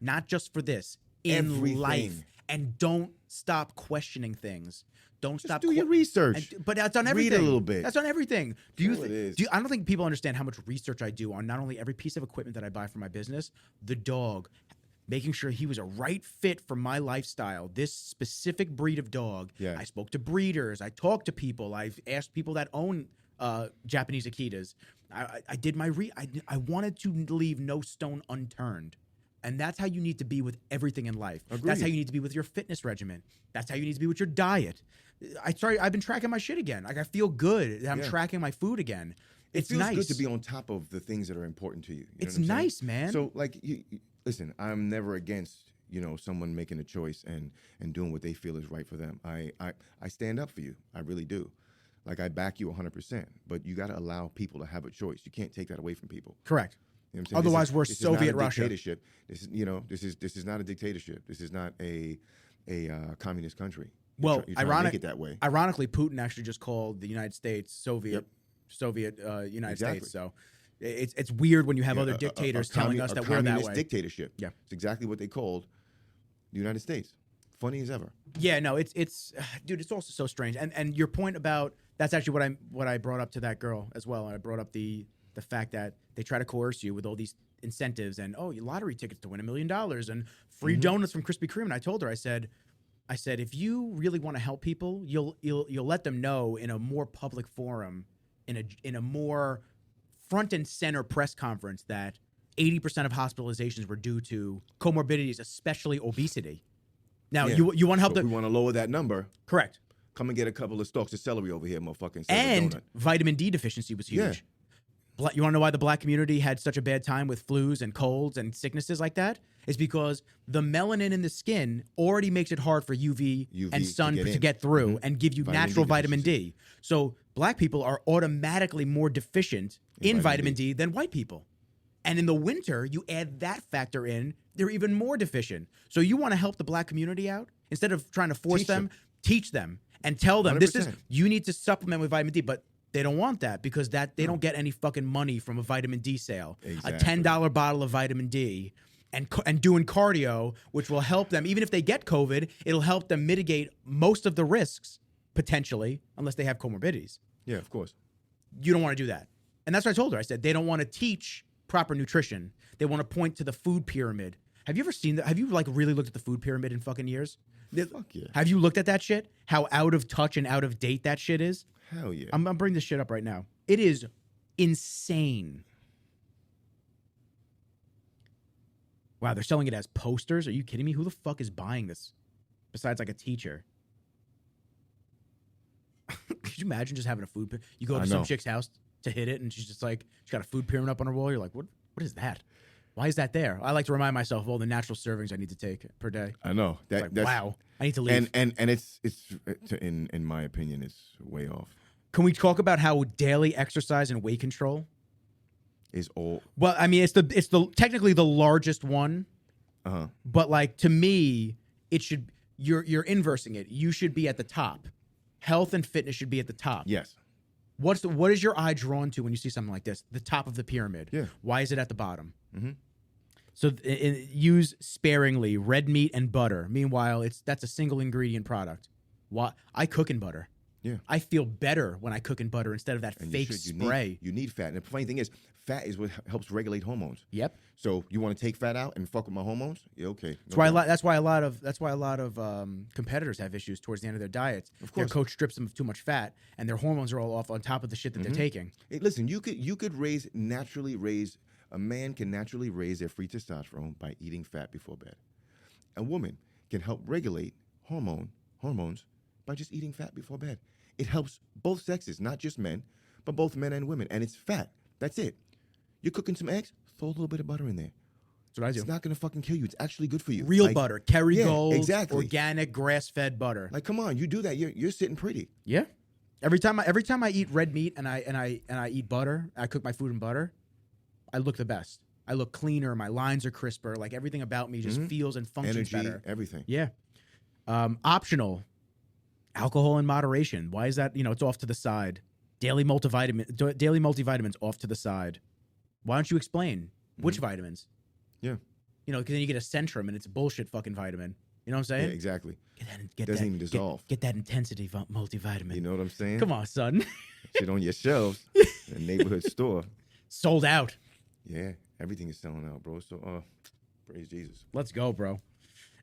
not just for this, in Everything. life, and don't stop questioning things. Don't Just stop. do your research. But that's on Read a everything. little bit. That's on everything. Do you? Sure it is. I don't think people understand how much research I do on not only every piece of equipment that I buy for my business, the dog, making sure he was a right fit for my lifestyle. This specific breed of dog. Yeah. I spoke to breeders. I talked to people. I've asked people that own Japanese Akitas. I did my I wanted to leave no stone unturned. And that's how you need to be with everything in life. Agreed. That's how you need to be with your fitness regimen. That's how you need to be with your diet. I've been tracking my shit again. Like, I feel good that I'm tracking my food again. It feels nice. good to be on top of the things that are important to you. You know It's what I'm saying? nice, man. So, like, you listen, I'm never against, someone making a choice and doing what they feel is right for them. I stand up for you. I really do. Like, I back you 100%. But you got to allow people to have a choice. You can't take that away from people. Correct. You know what I'm saying? Otherwise, we're this is not Soviet a Russia. Dictatorship. This is not a dictatorship. This is not a communist country. Well, you're trying to make it that way. Ironically, Putin actually just called the United States Soviet United Exactly. States. So it's weird when you have other dictators telling us that we're that communist way. dictatorship. Yeah. It's exactly what they called the United States. Funny as ever. Yeah, no, it's dude, it's also so strange. And your point about that's actually what I brought up to that girl as well. I brought up the fact that they try to coerce you with all these incentives and your lottery tickets to win $1 million and free donuts from Krispy Kreme. And I told her, I said, if you really want to help people, you'll let them know in a more public forum, in a more front and center press conference that 80% of hospitalizations were due to comorbidities, especially obesity. Now, Yeah. you want to help So if we want to lower that number, correct. come and get a couple of stalks of celery over here, motherfucking. And vitamin D deficiency was huge. Yeah. You want to know why the black community had such a bad time with flus and colds and sicknesses like that? It's because the melanin in the skin already makes it hard for UV and sun to get through and give you natural vitamin D. So black people are automatically more deficient in vitamin D than white people. And in the winter, you add that factor in, they're even more deficient. So you want to help the black community out? Instead of trying to force them, teach them and tell them 100%. you need to supplement with vitamin D. But they don't want that because they don't get any fucking money from a vitamin D sale. Exactly. A $10 bottle of vitamin D and doing cardio, which will help them. Even if they get COVID, it'll help them mitigate most of the risks, potentially, unless they have comorbidities. Yeah, of course. You don't want to do that. And that's what I told her. I said, they don't want to teach proper nutrition. They want to point to the food pyramid. Have you ever seen that? Have you really looked at the food pyramid in fucking years? Fuck yeah. Have you looked at that shit? How out of touch and out of date that shit is? Hell yeah. I'm bringing this shit up right now. It is insane. Wow, they're selling it as posters? Are you kidding me? Who the fuck is buying this? Besides like a teacher. Could you imagine just having a food pyramid? You go to some chick's house to hit it and she's just like, she's got a food pyramid up on her wall. You're like, what is that? Why is that there? I like to remind myself of all the natural servings I need to take per day. I know. It's like, wow, I need to leave. And it's in my opinion, it's way off. Can we talk about how daily exercise and weight control Is all Well, I mean, it's the technically the largest one, but like to me, it should you're inversing it. You should be at the top. Health and fitness should be at the top. yes. What is your eye drawn to when you see something like this? The top of the pyramid. Yeah. Why is it at the bottom? Mm-hmm. So use sparingly red meat and butter. Meanwhile, that's a single ingredient product. Why I cook in butter. Yeah. I feel better when I cook in butter instead of that And fake you spray. You need fat. And the funny thing is, fat is what helps regulate hormones. Yep. So you want to take fat out and fuck with my hormones? Yeah, okay. That's why a lot of competitors have issues towards the end of their diets. Of Their course. coach strips them of too much fat, and their hormones are all off on top of the shit that they're taking. Hey, listen, you could naturally raise a man can naturally raise their free testosterone by eating fat before bed. A woman can help regulate hormones by just eating fat before bed. It helps both sexes, not just men, but both men and women. And it's fat. That's it. You're cooking some eggs, throw a little bit of butter in there. That's what I do. It's not gonna fucking kill you. It's actually good for you. Real Like, butter, Kerrygold, exactly. organic, grass-fed butter. Like, come on, you do that. You're sitting pretty. Yeah. Every time I eat red meat and I eat butter, I cook my food in butter, I look the best. I look cleaner. My lines are crisper. Like everything about me just feels and functions Energy, better. everything. Yeah. Optional. Alcohol in moderation. Why is that? It's off to the side. Daily multivitamins off to the side. Why don't you explain which vitamins? Yeah. You know, because then you get a Centrum and it's a bullshit fucking vitamin. You know what I'm Yeah, saying? exactly. Get Doesn't that, even dissolve. Get that intensity multivitamin. You know what I'm saying? Come on, son. Shit on your shelves in the neighborhood store. Sold out. Yeah, everything is selling out, bro. So, praise Jesus. Let's go, bro.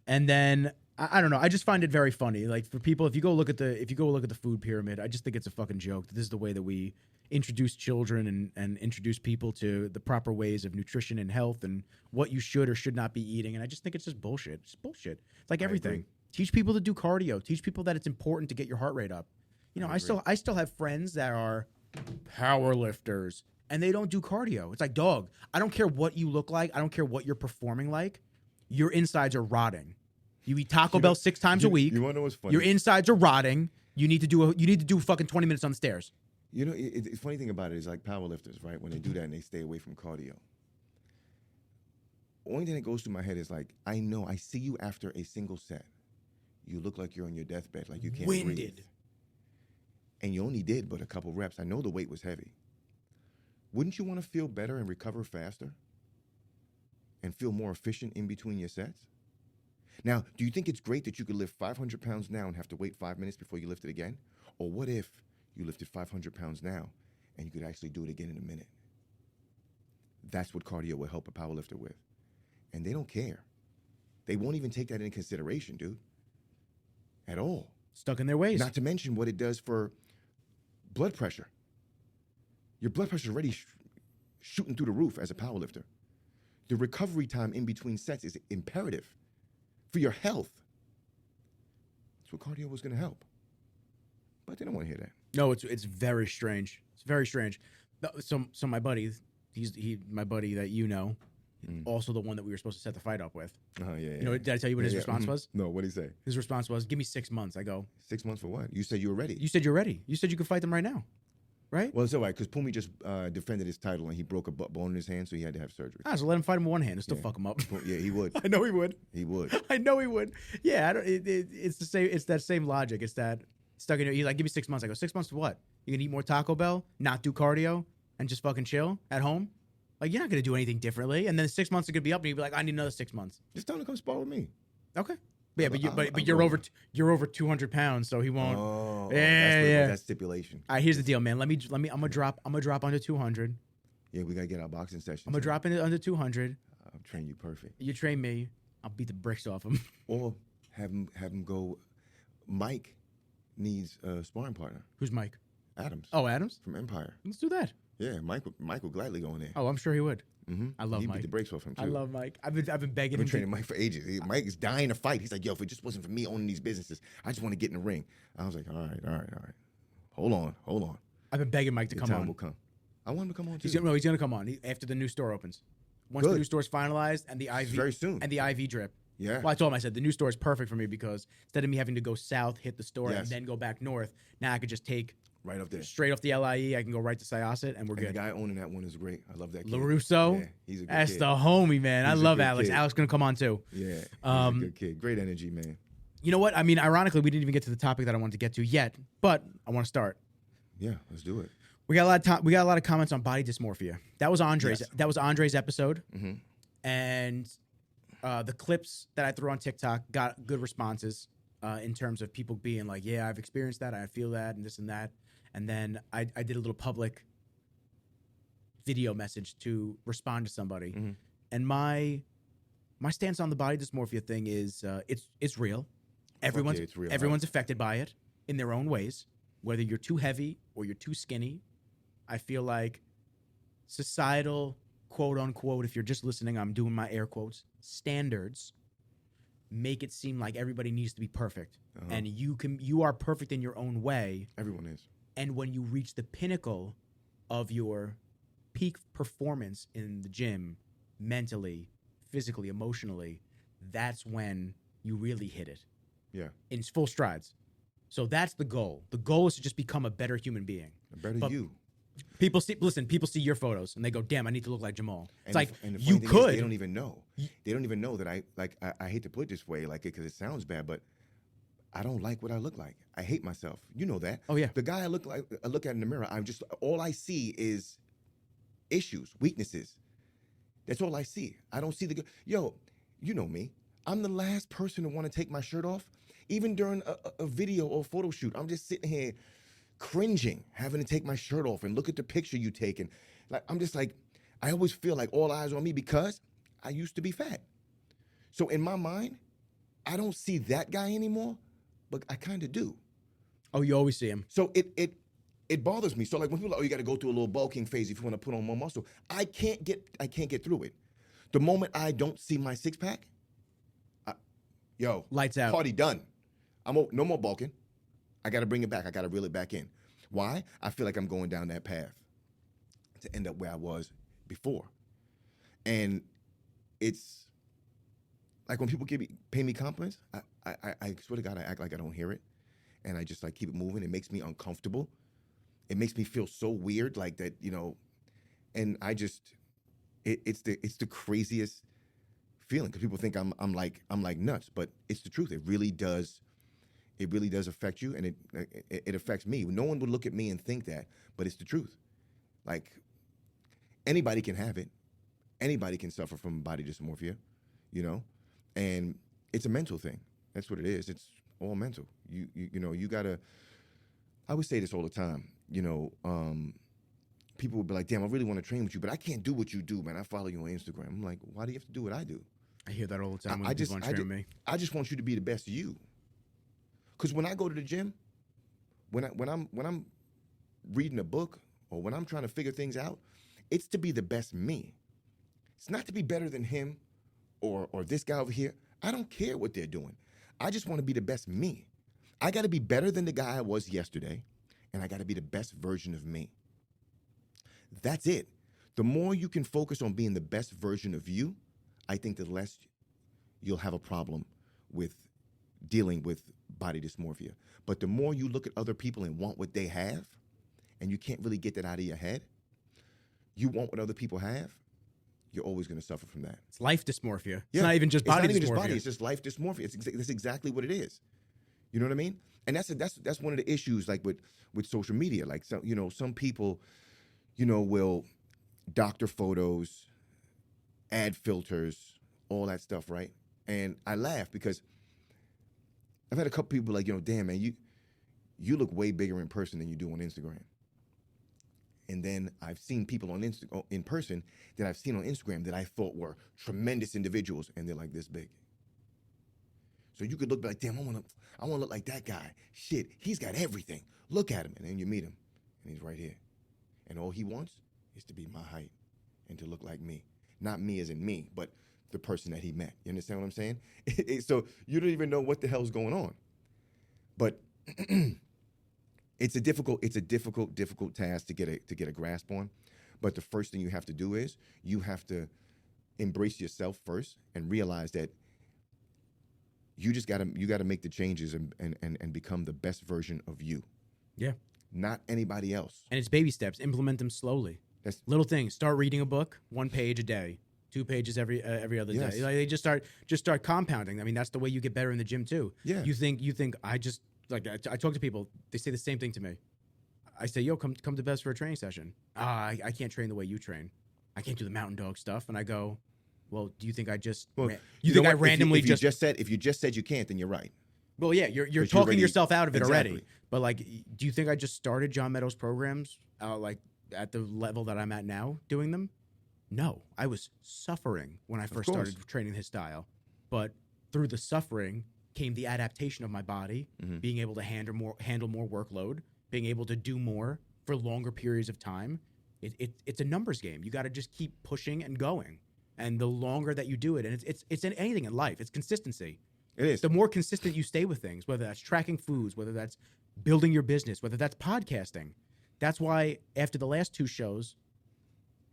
And then I don't know. I just find it very funny. Like for people, if you go look at the food pyramid, I just think it's a fucking joke. That this is the way that we introduce children and introduce people to the proper ways of nutrition and health and what you should or should not be eating. And I just think it's just bullshit. It's bullshit. It's like everything. Teach people to do cardio. Teach people that it's important to get your heart rate up. You know, I still have friends that are power lifters and they don't do cardio. It's like, dog, I don't care what you look like. I don't care what you're performing like. Your insides are rotting. You eat Taco Bell 6 times a week. You want to know what's funny? Your insides are rotting. You need to do fucking 20 minutes on the stairs. You know, the funny thing about it is like powerlifters, right? When they do that and they stay away from cardio. Only thing that goes through my head is like, I know, I see you after a single set. You look like you're on your deathbed, like you can't breathe. And you only did but a couple reps. I know the weight was heavy. Wouldn't you want to feel better and recover faster? And feel more efficient in between your sets? Now, do you think it's great that you could lift 500 pounds now and have to wait 5 minutes before you lift it again? Or what if you lifted 500 pounds now and you could actually do it again in a minute? That's what cardio will help a powerlifter with. And they don't care. They won't even take that into consideration, dude. At all. Stuck in their ways. Not to mention what it does for blood pressure. Your blood pressure is already shooting through the roof as a powerlifter. The recovery time in between sets is imperative for your health. That's what cardio was going to help. But they don't want to hear that. No, it's very strange. It's very strange. So my buddy, my buddy that you know, also the one that we were supposed to set the fight up with. Oh, yeah. You know, did I tell you what his response was? No, what did he say? His response was, give me 6 months. I go, 6 months for what? You said you were ready. You said you're ready. You said you could fight them right now. Right? Well, it's all right, because Pumi just defended his title and he broke a bone in his hand, so he had to have surgery. So let him fight him with one hand. It'll still fuck him up. Yeah, he would. I know he would. He would. I know he would. Yeah, it's the same. It's that same logic. It's that stuck in. He's like, give me 6 months. I go, 6 months for what? You gonna eat more Taco Bell, not do cardio, and just fucking chill at home? Like you're not gonna do anything differently. And then 6 months are gonna be up, and you'll be like, I need another 6 months. Just tell him to come spar with me. Okay. Yeah, but you're over 200 pounds, so he won't. Oh, yeah. That's stipulation. All right, here's the deal, man. Let me. I'm gonna drop under 200. Yeah, we gotta get our boxing session. I'm gonna drop in under 200. I'll train you perfect. You train me, I'll beat the bricks off him. Or have him go. Mike needs a sparring partner. Who's Mike? Adams. Oh, Adams From Empire. Let's do that. Yeah, Mike will gladly go in there. Oh, I'm sure he would. Mm-hmm. I love he Mike. beat the brakes off him too. I love Mike. I've been begging I've been him. training Mike for ages. Mike is dying to fight. He's like, yo, if it just wasn't for me owning these businesses, I just want to get in the ring. I was like, all right. Hold on. I've been begging Mike to Your come time on. will come. I want him to come on too. He's gonna come on after the new store opens. Once the new store's finalized and the IV very soon. and the IV drip. Yeah. Well, I told him, I said the new store is perfect for me because instead of me having to go south, hit the store, and Yes. then go back north, now I could just take Right up there. straight off the LIE. I can go right to Syosset, and we're And the good. guy owning that one is great. I love that kid. LaRusso, Yeah, he's a good that's kid. the homie, man. I He's a love good Alex. kid. Alex gonna come on too. Yeah, he's a good kid. Great energy, man. You know what? I mean, ironically, we didn't even get to the topic that I wanted to get to yet, but I want to start. Yeah, let's do it. We got a lot of comments on body dysmorphia. That was Andre's. Yes. That was Andre's episode, Mm-hmm. and the clips that I threw on TikTok got good responses in terms of people being like, "Yeah, I've experienced that. I feel that, and this and that." And then I did a little public video message to respond to somebody, Mhm. and my stance on the body dysmorphia thing is it's real. Everyone's it's real. everyone's affected by it in their own ways. Whether you're too heavy or you're too skinny, I feel like societal, quote unquote, if you're just listening, I'm doing my air quotes, standards make it seem like everybody needs to be perfect. Uh-huh. And you are perfect in your own way. Everyone is. And when you reach the pinnacle of your peak performance in the gym, mentally, physically, emotionally, that's when you really hit it. Yeah. In full strides. So that's the goal. The goal is to just become a better human being. A better But you. People see your photos and they go, "Damn, I need to look like Jamal." It's And like and the you funny thing is, could. they don't even know. They don't even know that I hate to put it this way, like it because it sounds bad, but I don't like what I look like. I hate myself. You know that. Oh, yeah. The guy I look at in the mirror, all I see is issues, weaknesses. That's all I see. I don't see the good. Yo, you know me. I'm the last person to want to take my shirt off. Even during a video or photo shoot, I'm just sitting here cringing, having to take my shirt off and look at the picture you take. And like, I'm just like, I always feel like all eyes on me because I used to be fat. So in my mind, I don't see that guy anymore, but I kind of do. Oh, you always see him. So it bothers me. So like when people are like, oh, you got to go through a little bulking phase if you want to put on more muscle. I can't get through it. The moment I don't see my six pack, Lights out. Party done. No more bulking. I got to bring it back. I got to reel it back in. Why? I feel like I'm going down that path to end up where I was before. And it's like when people pay me compliments, I swear to God, I act like I don't hear it. And I just like keep it moving. It makes me uncomfortable. It makes me feel so weird, like that, you know. And I just, it's the craziest feeling because people think I'm like nuts, but it's the truth. It really does affect you, and it affects me. No one would look at me and think that, but it's the truth. Like anybody can have it. Anybody can suffer from body dysmorphia, you know, and it's a mental thing. That's what it is. It's all mental. You know, you gotta. I would say this all the time. You know, people would be like, "Damn, I really want to train with you, but I can't do what you do, man. I follow you on Instagram." I'm like, "Why do you have to do what I do?" I hear that all the time when people want to train with me. I just want you to be the best you. Because when I go to the gym, when I'm reading a book or when I'm trying to figure things out, it's to be the best me. It's not to be better than him or this guy over here. I don't care what they're doing. I just want to be the best me. I got to be better than the guy I was yesterday, and I got to be the best version of me. That's it. The more you can focus on being the best version of you, I think the less you'll have a problem with dealing with body dysmorphia. But the more you look at other people and want what they have, and you can't really get that out of your head, you want what other people have, you're always going to suffer from that. It's life dysmorphia. It's not even just body dysmorphia. It's not even just body. It's just life dysmorphia. That's exactly what it is. You know what I mean? And that's one of the issues, like with social media. Like some people, will doctor photos, add filters, all that stuff, right? And I laugh because I've had a couple people like, damn man, you look way bigger in person than you do on Instagram. And then I've seen people in person that I've seen on Instagram that I thought were tremendous individuals, and they're like this big. So you could look like, damn, I want to look like that guy. Shit, he's got everything. Look at him, and then you meet him, and he's right here. And all he wants is to be my height and to look like me. Not me as in me, but the person that he met. You understand what I'm saying? So you don't even know what the hell's going on. But it's a difficult task to get a grasp on. But the first thing you have to do is you have to embrace yourself first and realize that you gotta make the changes and become the best version of you. Yeah. Not anybody else. And it's baby steps. Implement them slowly. That's little things. Start reading a book, 1 page a day, 2 pages every other day. Like, they just start compounding. I mean, that's the way you get better in the gym too. Yeah. You think I just like I talk to people. They say the same thing to me. I say, yo, come to Best for a training session. I can't train the way you train. I can't do the mountain dog stuff. And I go, well, do you think I just? Well, you think I randomly if you just said you can't, then you're right. Well, yeah, you're talking yourself out of it already. But like, do you think I just started John Meadows programs like at the level that I'm at now doing them? No, I was suffering when I first started training his style. But through the suffering came the adaptation of my body, being able to handle more workload, being able to do more for longer periods of time. It's a numbers game. You got to just keep pushing and going. And the longer that you do it, and it's in anything in life, it's consistency. It is. The more consistent you stay with things, whether that's tracking foods, whether that's building your business, whether that's podcasting. That's why after the last 2 shows,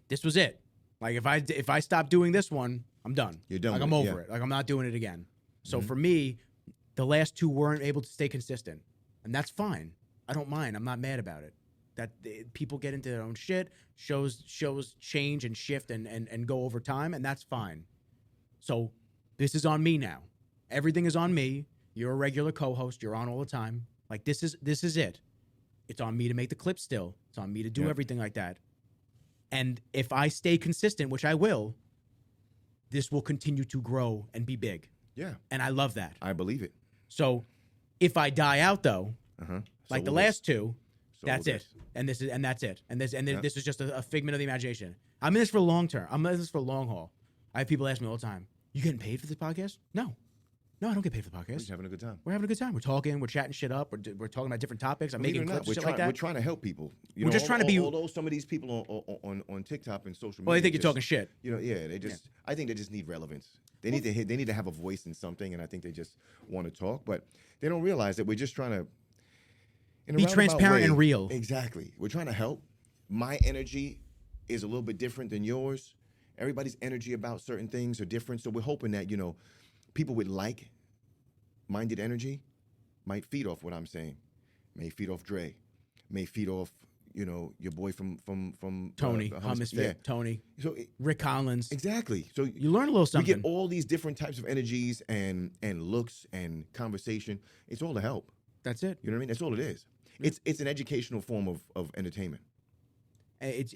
this was it. Like if I stop doing this one, I'm done. You're done. Like I'm over it. Like I'm not doing it again. So for me, the last 2 weren't able to stay consistent, and that's fine. I don't mind. I'm not mad about it. That people get into their own shit. Shows change and shift and go over time, and that's fine. So this is on me now. Everything is on me. You're a regular co-host. You're on all the time. Like this is it. It's on me to make the clip still. It's on me to do everything like that. And if I stay consistent, which I will, this will continue to grow and be big. Yeah, And I love that. I believe it. So if I die out though, Uh-huh. like the will this. last two, So that's will it. this. And that's it. And this Yeah. this is just a figment of the imagination. I'm in this for long term. I'm in this for long haul. I have people ask me all the time, "You getting paid for this podcast?" No, I don't get paid for the We're podcast. just having a good time. We're having a good time. We're talking. We're chatting shit up. We're talking about different topics. I'm Believe it making or not, clips we're and shit trying, like that. we're trying to help people. You We're know, just trying to be- Although some of these people on TikTok and social media. Well, they think you're just- talking shit. You know, yeah, they just. I think they just need relevance. They need to hit. They need to have a voice in something, and I think they just want to talk, but they don't realize that we're just trying to. In a Be roundabout transparent and way- real. Exactly. We're trying to help. My energy is a little bit different than yours. Everybody's energy about certain things are different, so we're hoping that people with like-minded energy might feed off what I'm saying. May feed off Dre. May feed off your boy from Tony, Hummus. Hummus Fit, Tony, So Rick Collins. exactly. So You learn a little we something. get all these different types of energies and looks and conversation. It's all to help. That's it. You know what I mean? That's all it is. It's an educational form of entertainment. It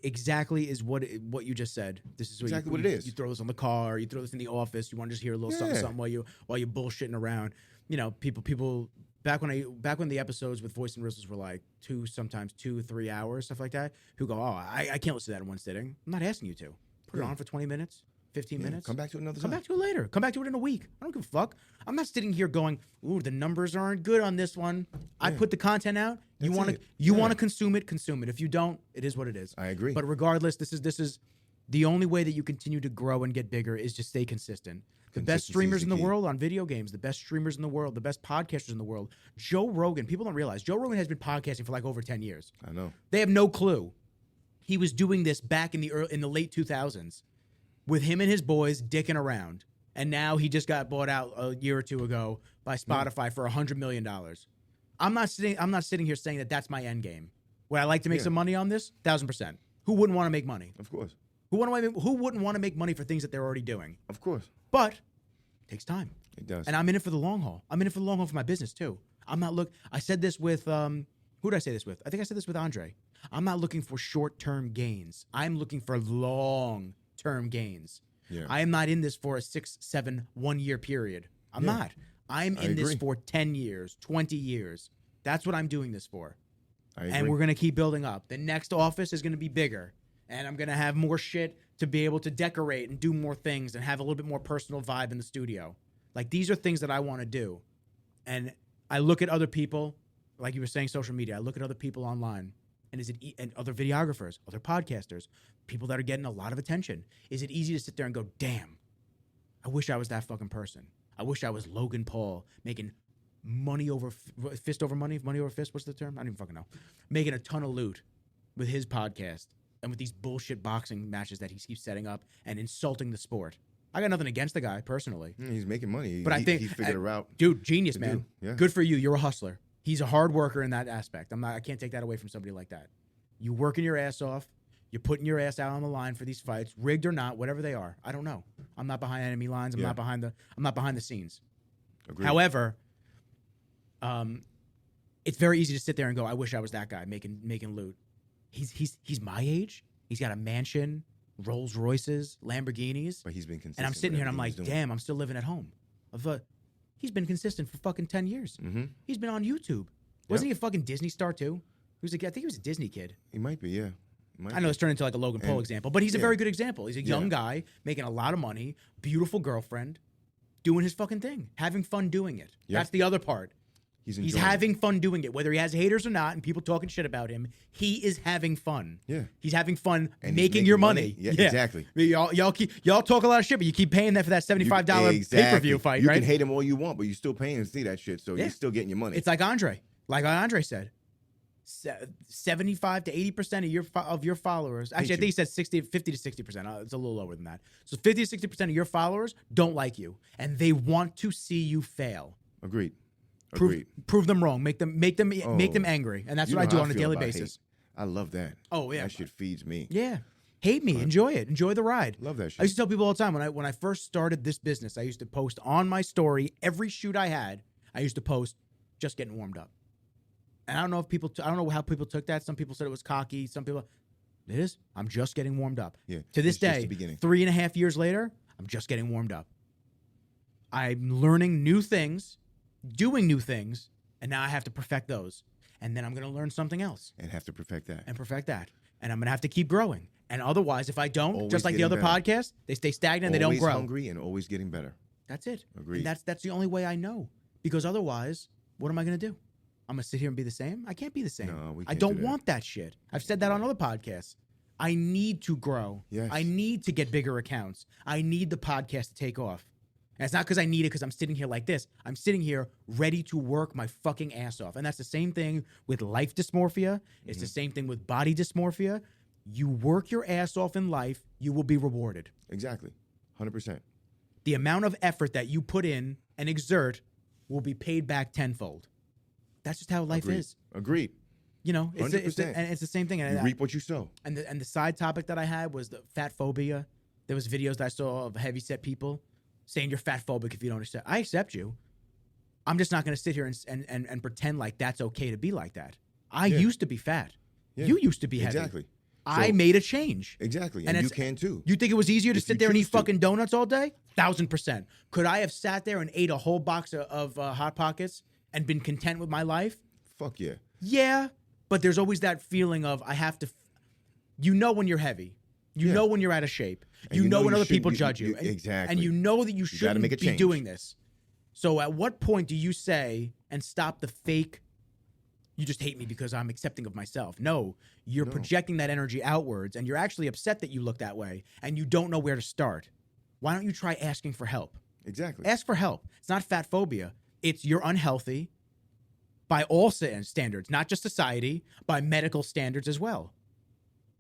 exactly is what you just said. This is Exactly you, what it is. You throw this on the car. You throw this in the office. You want to just hear a little something, Yeah. something while you're bullshitting around. People back when the episodes with Voice and Rizzles were like 2-3 hours, stuff like that. Who go, oh, I can't listen to that in one sitting. I'm not asking you to. Put it Yeah. on for 20 minutes, 15 Yeah, minutes. come back to it another Come time. back to it later. Come back to it in a week. I don't give a fuck. I'm not sitting here going, ooh, the numbers aren't good on this one. I Yeah. put the content out. You That's want to it. you Yeah. want to consume it, consume it. If you don't, it is what it is. I agree. But regardless, this is the only way that you continue to grow and get bigger is to stay consistent. The best Consistency streamers is in the the key. world on video games, the best streamers in the world, the best podcasters in the world. Joe Rogan, people don't realize Joe Rogan has been podcasting for like over 10 years. I know. They have no clue. He was doing this back in the late 2000s with him and his boys dicking around. And now he just got bought out a year or two ago by Spotify for $100 million. I'm not sitting here saying that that's my end game. Would I like to make Yeah. some money on this? 1,000%. Who wouldn't want to make money? Of course. Who wouldn't want to make money for things that they're already doing? Of course. But it takes time. It does. And I'm in it for the long haul. I'm in it for the long haul for my business too. I said this with who did I say this with? I think I said this with Andre. I'm not looking for short-term gains. I'm looking for long-term gains. Yeah. I am not in this for a 6, 7, 1 year period. I'm Yeah. not. I'm I in this agree. for 10 years, 20 years. That's what I'm doing this for. I agree. And we're going to keep building up. The next office is going to be bigger. And I'm going to have more shit to be able to decorate and do more things and have a little bit more personal vibe in the studio. Like, these are things that I want to do. And I look at other people, like you were saying, social media. I look at other people online. And and other videographers, other podcasters, people that are getting a lot of attention. Is it easy to sit there and go, damn, I wish I was that fucking person. I wish I was Logan Paul making money over fist over money over fist. What's the term? I don't even fucking know. Making a ton of loot with his podcast and with these bullshit boxing matches that he keeps setting up and insulting the sport. I got nothing against the guy personally, He's making money. but I think he figured a route. dude, genius, to man. do, yeah. Good for you. You're a hustler. He's a hard worker in that aspect. I can't take that away from somebody like that. You working your ass off. You're putting your ass out on the line for these fights, rigged or not, whatever they are. I don't know. I'm not behind enemy lines. I'm Yeah. not behind the scenes. Agreed. However, it's very easy to sit there and go, I wish I was that guy making loot. He's my age. He's got a mansion, Rolls Royces, Lamborghinis. But he's been consistent. And I'm sitting here and I'm with like, everything he's doing. damn, I'm still living at home. He's been consistent for fucking 10 years. Mm-hmm. He's been on YouTube. Wasn't he a fucking Disney star too? I think he was a Disney kid. He might be, yeah. I know it's turned into like a Logan Paul And- example, but he's a yeah. very good example. He's a young Yeah. guy making a lot of money, beautiful girlfriend, doing his fucking thing, having fun doing it. Yeah. That's the other part. He's He's enjoying it. having fun doing it, whether he has haters or not, and people talking shit about him. He is having fun. Yeah. He's having fun And he's making your making money. money. Yeah, exactly. Y'all talk a lot of shit, but you keep paying that for that $75 pay-per-view fight, You right? can hate him all you want, but you're still paying to see that shit, so Yeah. you're still getting your money. It's like Andre said. 75 to 80% of your followers. Actually, I think he said 50 to 60%. It's a little lower than that. So 50 to 60% of your followers don't like you, and they want to see you fail. Agreed. Agreed. Prove them wrong. Make them angry, and that's You what I know do how on a feel daily about basis. hate. I love that. Oh, yeah. That shit feeds me. Yeah, hate me, enjoy it, enjoy the ride. Love that I shit. used to tell people all the time when I first started this business, I used to post on my story every shoot I had. I used to post just getting warmed up. And I don't know if I don't know how people took that. Some people said it was cocky. Some people, it is. I'm just getting warmed up. Yeah, To this it's just day, the beginning. 3.5 years later, I'm just getting warmed up. I'm learning new things, doing new things, and now I have to perfect those. And then I'm going to learn something else. And have to perfect that. And perfect that. And I'm going to have to keep growing. And otherwise, if I don't, Always just like the other getting podcasts, they stay stagnant, they don't Always grow. hungry and always getting better. That's it. Agreed. And that's the only way I know. Because otherwise, what am I going to do? I'm going to sit here and be the same? I can't be the same. No, we I can't don't do that. want that shit. I've said that on other podcasts. I need to grow. Yes. I need to get bigger accounts. I need the podcast to take off. And it's not because I need it because I'm sitting here like this. I'm sitting here ready to work my fucking ass off. And that's the same thing with life dysmorphia. It's the same thing with body dysmorphia. You work your ass off in life, you will be rewarded. Exactly. 100%. The amount of effort that you put in and exert will be paid back tenfold. That's just how life Agreed. is. Agreed. You know, it's the 100%. and it's the same thing. You And, reap what you sow. and the side topic that I had was the fat phobia. There was videos that I saw of heavyset people saying you're fat phobic if you don't accept. I accept you. I'm just not going to sit here and pretend like that's okay to be like that. I Yeah. used to be fat. Yeah. You used to be heavy. Exactly. I So- made a change. Exactly. And And you it's- can too. You think it was easier to If sit you there and eat choose to. fucking donuts all day? 1,000%. Could I have sat there and ate a whole box of Hot Pockets and been content with my life? Fuck yeah. Yeah, but there's always that feeling of I have to. You know when you're heavy. You Yeah. know when you're out of shape. And You you know know when you other shouldn't people be- judge you. you- And- exactly. And you know that you gotta shouldn't make a be change. doing this. So at what point do you say and stop the fake? You just hate me because I'm accepting of myself. No, you're No. projecting that energy outwards, and you're actually upset that you look that way, and you don't know where to start. Why don't you try asking for help? Exactly. Ask for help. It's not fat phobia. It's you're unhealthy by all standards, not just society, by medical standards as well.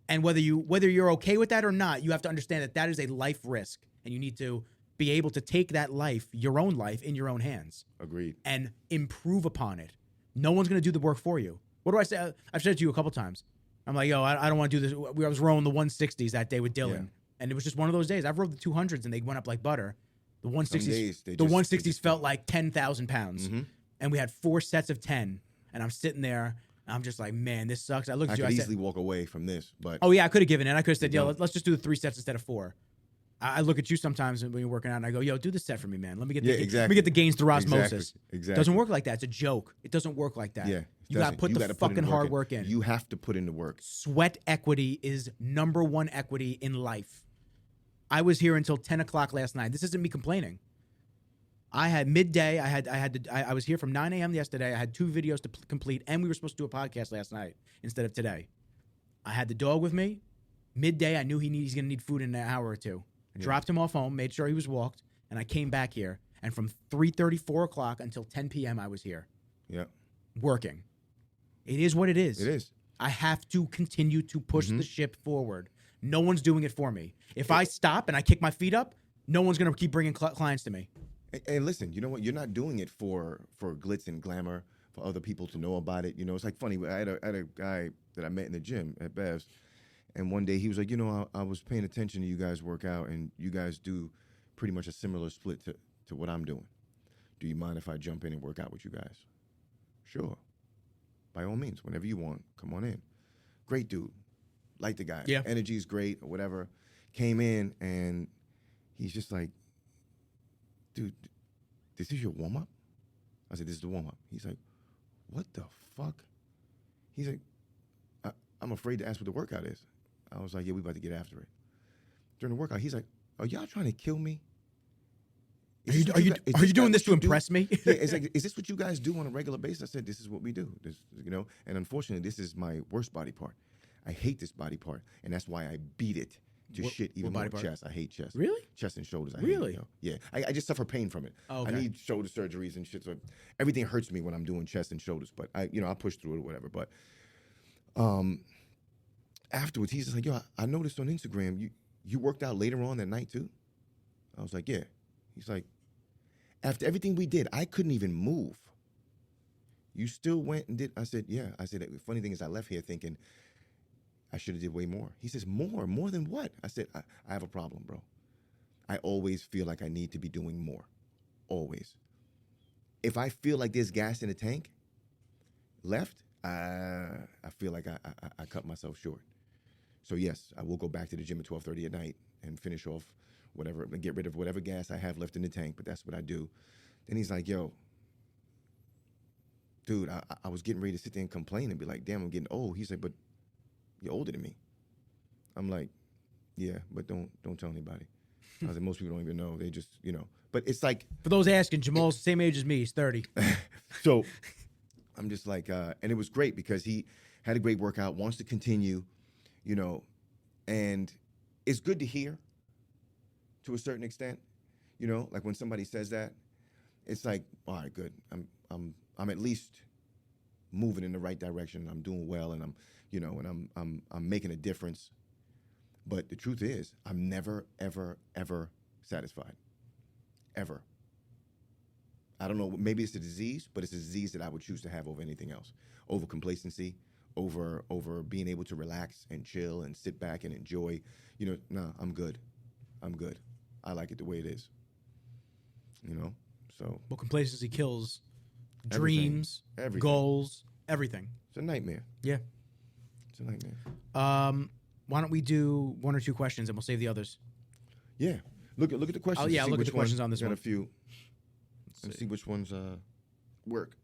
And whether you're okay with that or not, you have to understand that that is a life risk, and you need to be able to take that life, your own life, in your own hands Agreed. and improve upon it. No one's going to do the work for you. What do I say? I've said it to you a couple times. I'm like, yo, I don't want to do this. I was rowing the 160s that day with Dylan, Yeah. and it was just one of those days. I've rowed the 200s, and they went up like butter. The 160s, days, they the just- 160s they just felt like 10,000 pounds, Mhm. and we had 4 sets of 10. And I'm sitting there, and I'm just like, man, this sucks. I looked I at you. could I easily said, walk away from this, but oh yeah, I could have given in. I could have said, You yo, don't. let's just do the 3 sets instead of 4. I look at you sometimes when you're working out, and I go, yo, do the set for me, man. Let me get Yeah, let me exactly. get the gains through osmosis. Exactly. Doesn't work like that. It's a joke. It doesn't work like that. Yeah. You got to doesn't. put You the gotta fucking in hard work in. You have to put in the work. Sweat equity is number one equity in life. I was here until 10 o'clock last night. This isn't me complaining. I had midday. I was here from 9 a.m. yesterday. I had 2 videos to complete, and we were supposed to do a podcast last night instead of today. I had the dog with me. Midday, I knew he's going to need food in an hour or two. I dropped him off home, made sure he was walked, and I came back here. And from 3:30, 4 o'clock until 10 p.m., I was here Yeah. working. It is what it is. It is. I have to continue to push the ship forward. No one's doing it for me. If I stop and I kick my feet up, no one's going to keep bringing clients to me. And listen, you know what? You're not doing it for glitz and glamour, for other people to know about it. You know, it's like funny. I had a guy that I met in the gym at Bev's, and one day he was like, you know, I was paying attention to you guys work out, and you guys do pretty much a similar split to what I'm doing. Do you mind if I jump in and work out with you guys? Sure. By all means, whenever you want, come on in. Great dude. Like the guy. Yeah. Energy's great or whatever. Came in and he's just like, dude, this is your warm-up? I said, this is the warm-up. He's like, what the fuck? He's like, I'm afraid to ask what the workout is. I was like, yeah, we about to get after it. During the workout, he's like, are y'all trying to kill me? Are you doing this to impress me? Yeah, it's like, is this what you guys do on a regular basis? I said, this is what we do. This, you know, and unfortunately, this is my worst body part. I hate this body part, and that's why I beat it to shit even more. body part? Chest. I hate chest. Really? Chest and shoulders. I Really? hate it, you know? Yeah. I just suffer pain from it. Oh, okay. I need shoulder surgeries and shit. So everything hurts me when I'm doing chest and shoulders. But I push through it or whatever. But afterwards, he's just like, yo, I noticed on Instagram you worked out later on that night too. I was like, yeah. He's like, after everything we did, I couldn't even move. You still went and did? I said, yeah. I said, the funny thing is I left here thinking I should have did way more. He says, more than what? I said, I have a problem, bro. I always feel like I need to be doing more. Always. If I feel like there's gas in the tank left, I feel like I cut myself short. So yes, I will go back to the gym at 12:30 at night and finish off whatever, get rid of whatever gas I have left in the tank, but that's what I do. Then he's like, yo, dude, I was getting ready to sit there and complain and be like, damn, I'm getting old. He's like, but you're older than me. I'm like, yeah, but don't tell anybody. I was like, most people don't even know. They just, but it's like. For those asking, Jamal's the same age as me. He's 30. So I'm just like, and it was great because he had a great workout, wants to continue, and it's good to hear to a certain extent, like when somebody says that, it's like, all right, good. I'm at least moving in the right direction. I'm doing well, and I'm making a difference. But the truth is, I'm never, ever, ever satisfied. Ever. I don't know, maybe it's a disease, but it's a disease that I would choose to have over anything else. Over complacency, over being able to relax and chill and sit back and enjoy. No, I'm good. I'm good. I like it the way it is. So. Well, complacency kills Everything. dreams, Everything. goals, everything. It's a nightmare. Yeah. It's a nightmare. Why don't we do one or two questions and we'll save the others? Yeah. Look at the questions. I'll look at the questions on this got one. A few. Let's see which ones work.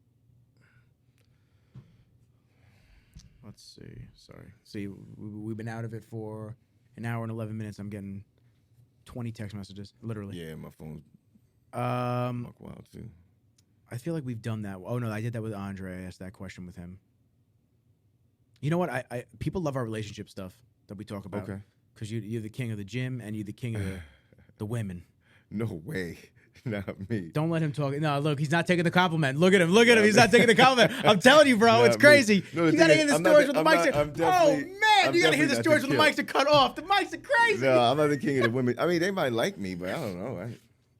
Let's see. Sorry. See, we've been out of it for an hour and 11 minutes. I'm getting 20 text messages, literally. Yeah, my phone's Um, wild too. I feel like we've done that. Oh no, I did that with Andre. I asked that question with him. You know what? I people love our relationship stuff that we talk about. Okay. Because you're the king of the gym and you're the king of the women. No way. Not me. Don't let him talk. No, look, he's not taking the compliment. Look at him. Look at him. He's not taking the compliment. I'm telling you, bro, it's crazy. No, you gotta thing hear is, the stories when the mics are. Oh I'm man, you gotta hear the definitely not stories the when the mics king. are cut off. The mics are crazy. No, I'm not the king of the women. I mean, they might like me, but I don't know. I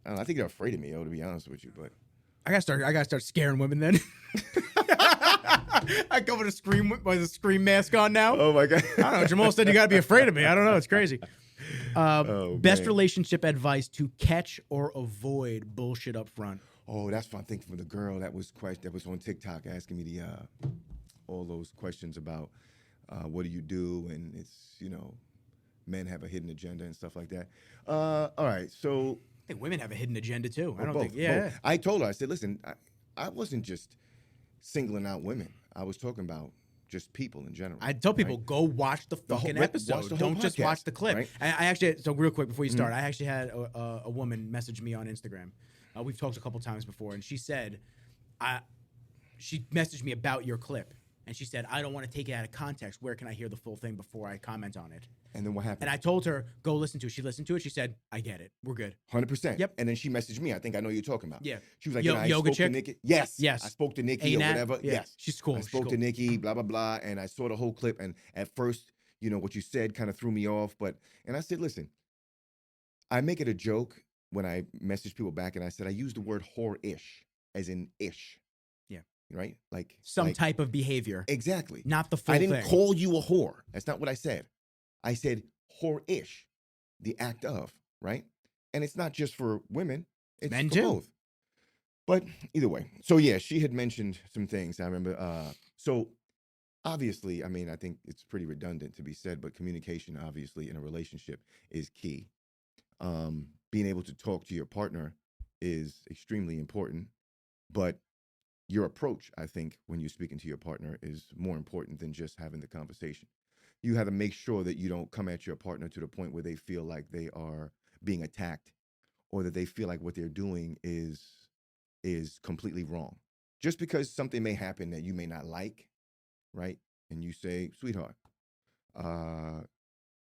don't know. I think they're afraid of me, to be honest with you. But I gotta start scaring women then. I go with a scream mask on now. oh my god. I don't know. Jamal said you gotta be afraid of me. I don't know. It's crazy. Best man. relationship advice to catch or avoid bullshit up front. Oh, that's fun. Thinking from the girl that was on TikTok asking me all those questions about what do you do, and it's men have a hidden agenda and stuff like that. All right, so I think women have a hidden agenda too. I don't both, think. Yeah. both. I told her, I said, listen, I wasn't just singling out women. I was talking about just people in general. I tell people right? go watch the fucking watch episode. the whole Don't just podcast, watch the clip. right? I actually, so real quick before you start, I actually had a woman message me on Instagram. We've talked a couple times before, and she said, she messaged me about your clip, and she said, I don't want to take it out of context. Where can I hear the full thing before I comment on it? And then what happened? And I told her, go listen to it. She listened to it. She said, I get it. We're good. 100%. Yep. And then she messaged me. I think I know who you're talking about. Yeah. She was like, Yo- I yoga spoke chick? to Nikki. Yes. Yes. I spoke to Nikki Ain't or that- whatever. yeah. Yes. She's cool. I She's spoke cool. to Nikki, blah, blah, blah. And I saw the whole clip. And at first, what you said kind of threw me off. And I said, listen, I make it a joke when I message people back. And I said, I use the word whore-ish, as in ish. Yeah. Right? Like Some type of behavior. Exactly. Not the full I didn't thing. call you a whore. That's not what I said. I said whore-ish, the act of, right? And it's not just for women. It's Men for too. both. But either way. So yeah, she had mentioned some things. I remember. So obviously, I mean, I think it's pretty redundant to be said, but communication, obviously, in a relationship is key. Being able to talk to your partner is extremely important. But your approach, I think, when you're speaking to your partner is more important than just having the conversation. You have to make sure that you don't come at your partner to the point where they feel like they are being attacked or that they feel like what they're doing is completely wrong. Just because something may happen that you may not like, right? And you say, sweetheart,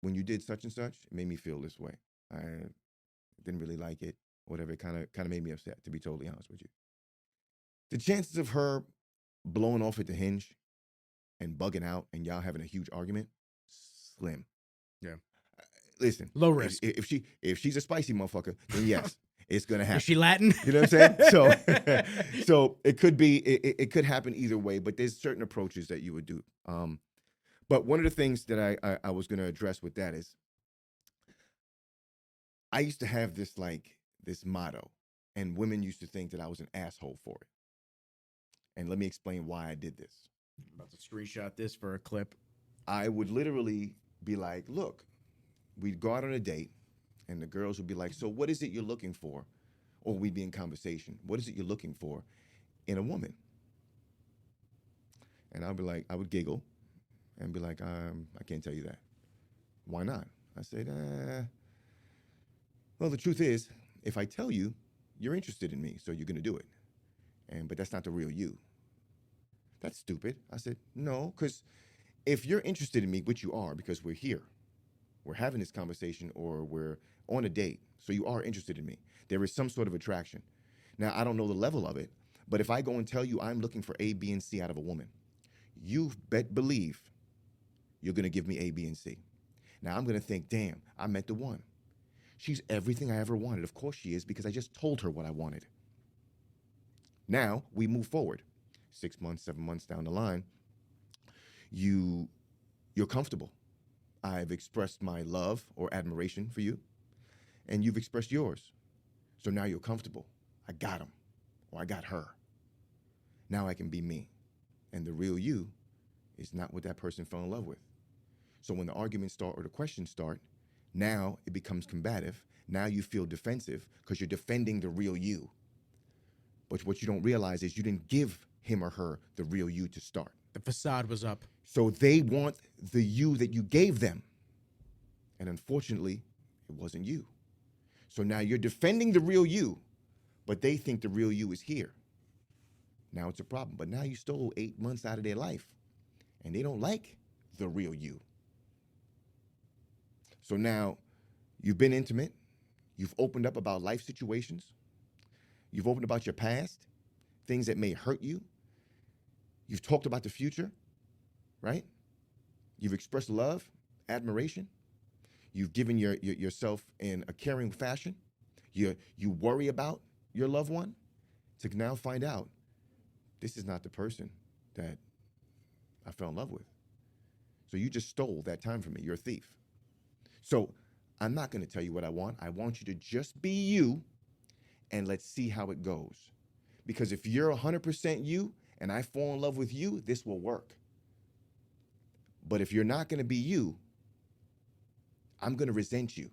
when you did such and such, it made me feel this way. I didn't really like it, whatever. It kind of made me upset, to be totally honest with you. The chances of her blowing off at the hinge and bugging out and y'all having a huge argument, slim. Yeah. Listen. Low risk. If she's a spicy motherfucker, then yes, it's gonna happen. Is she Latin? You know what I'm saying? So it could be it could happen either way, but there's certain approaches that you would do. But one of the things that I was gonna address with that is I used to have this motto, and women used to think that I was an asshole for it. And let me explain why I did this. I'm about to screenshot this for a clip. I would literally be like, look, we'd go out on a date, And the girls would be like, so what is it you're looking for? Or we'd be in conversation. What is it you're looking for in a woman? And I'd be like, I would giggle and be like, I can't tell you that. Why not? I said, well, the truth is, if I tell you, you're interested in me, so you're gonna do it. But that's not the real you. That's stupid. I said, no, because if you're interested in me, which you are, because we're here, we're having this conversation, or we're on a date, so you are interested in me. There is some sort of attraction. Now, I don't know the level of it, but if I go and tell you I'm looking for A, B, and C out of a woman, you believe you're gonna give me A, B, and C. Now I'm gonna think, damn, I met the one. She's everything I ever wanted. Of course she is, because I just told her what I wanted. Now we move forward. 6 months, 7 months down the line, you're comfortable. I've expressed my love or admiration for you, and you've expressed yours. So now you're comfortable. I got him, or I got her. Now I can be me. And the real you is not what that person fell in love with. So when the arguments start or the questions start, now it becomes combative. Now you feel defensive because you're defending the real you. But what you don't realize is you didn't give him or her the real you to start. The facade was up. So they want the you that you gave them. And unfortunately, it wasn't you. So now you're defending the real you, but they think the real you is here. Now it's a problem. But now you stole 8 months out of their life, and they don't like the real you. So now you've been intimate. You've opened up about life situations. You've opened about your past, things that may hurt you. You've talked about the future, right? You've expressed love, admiration. You've given yourself in a caring fashion. You worry about your loved one, to now find out this is not the person that I fell in love with. So you just stole that time from me. You're a thief. So I'm not going to tell you what I want. I want you to just be you, and let's see how it goes. Because if you're 100% you and I fall in love with you, this will work. But if you're not going to be you, I'm going to resent you.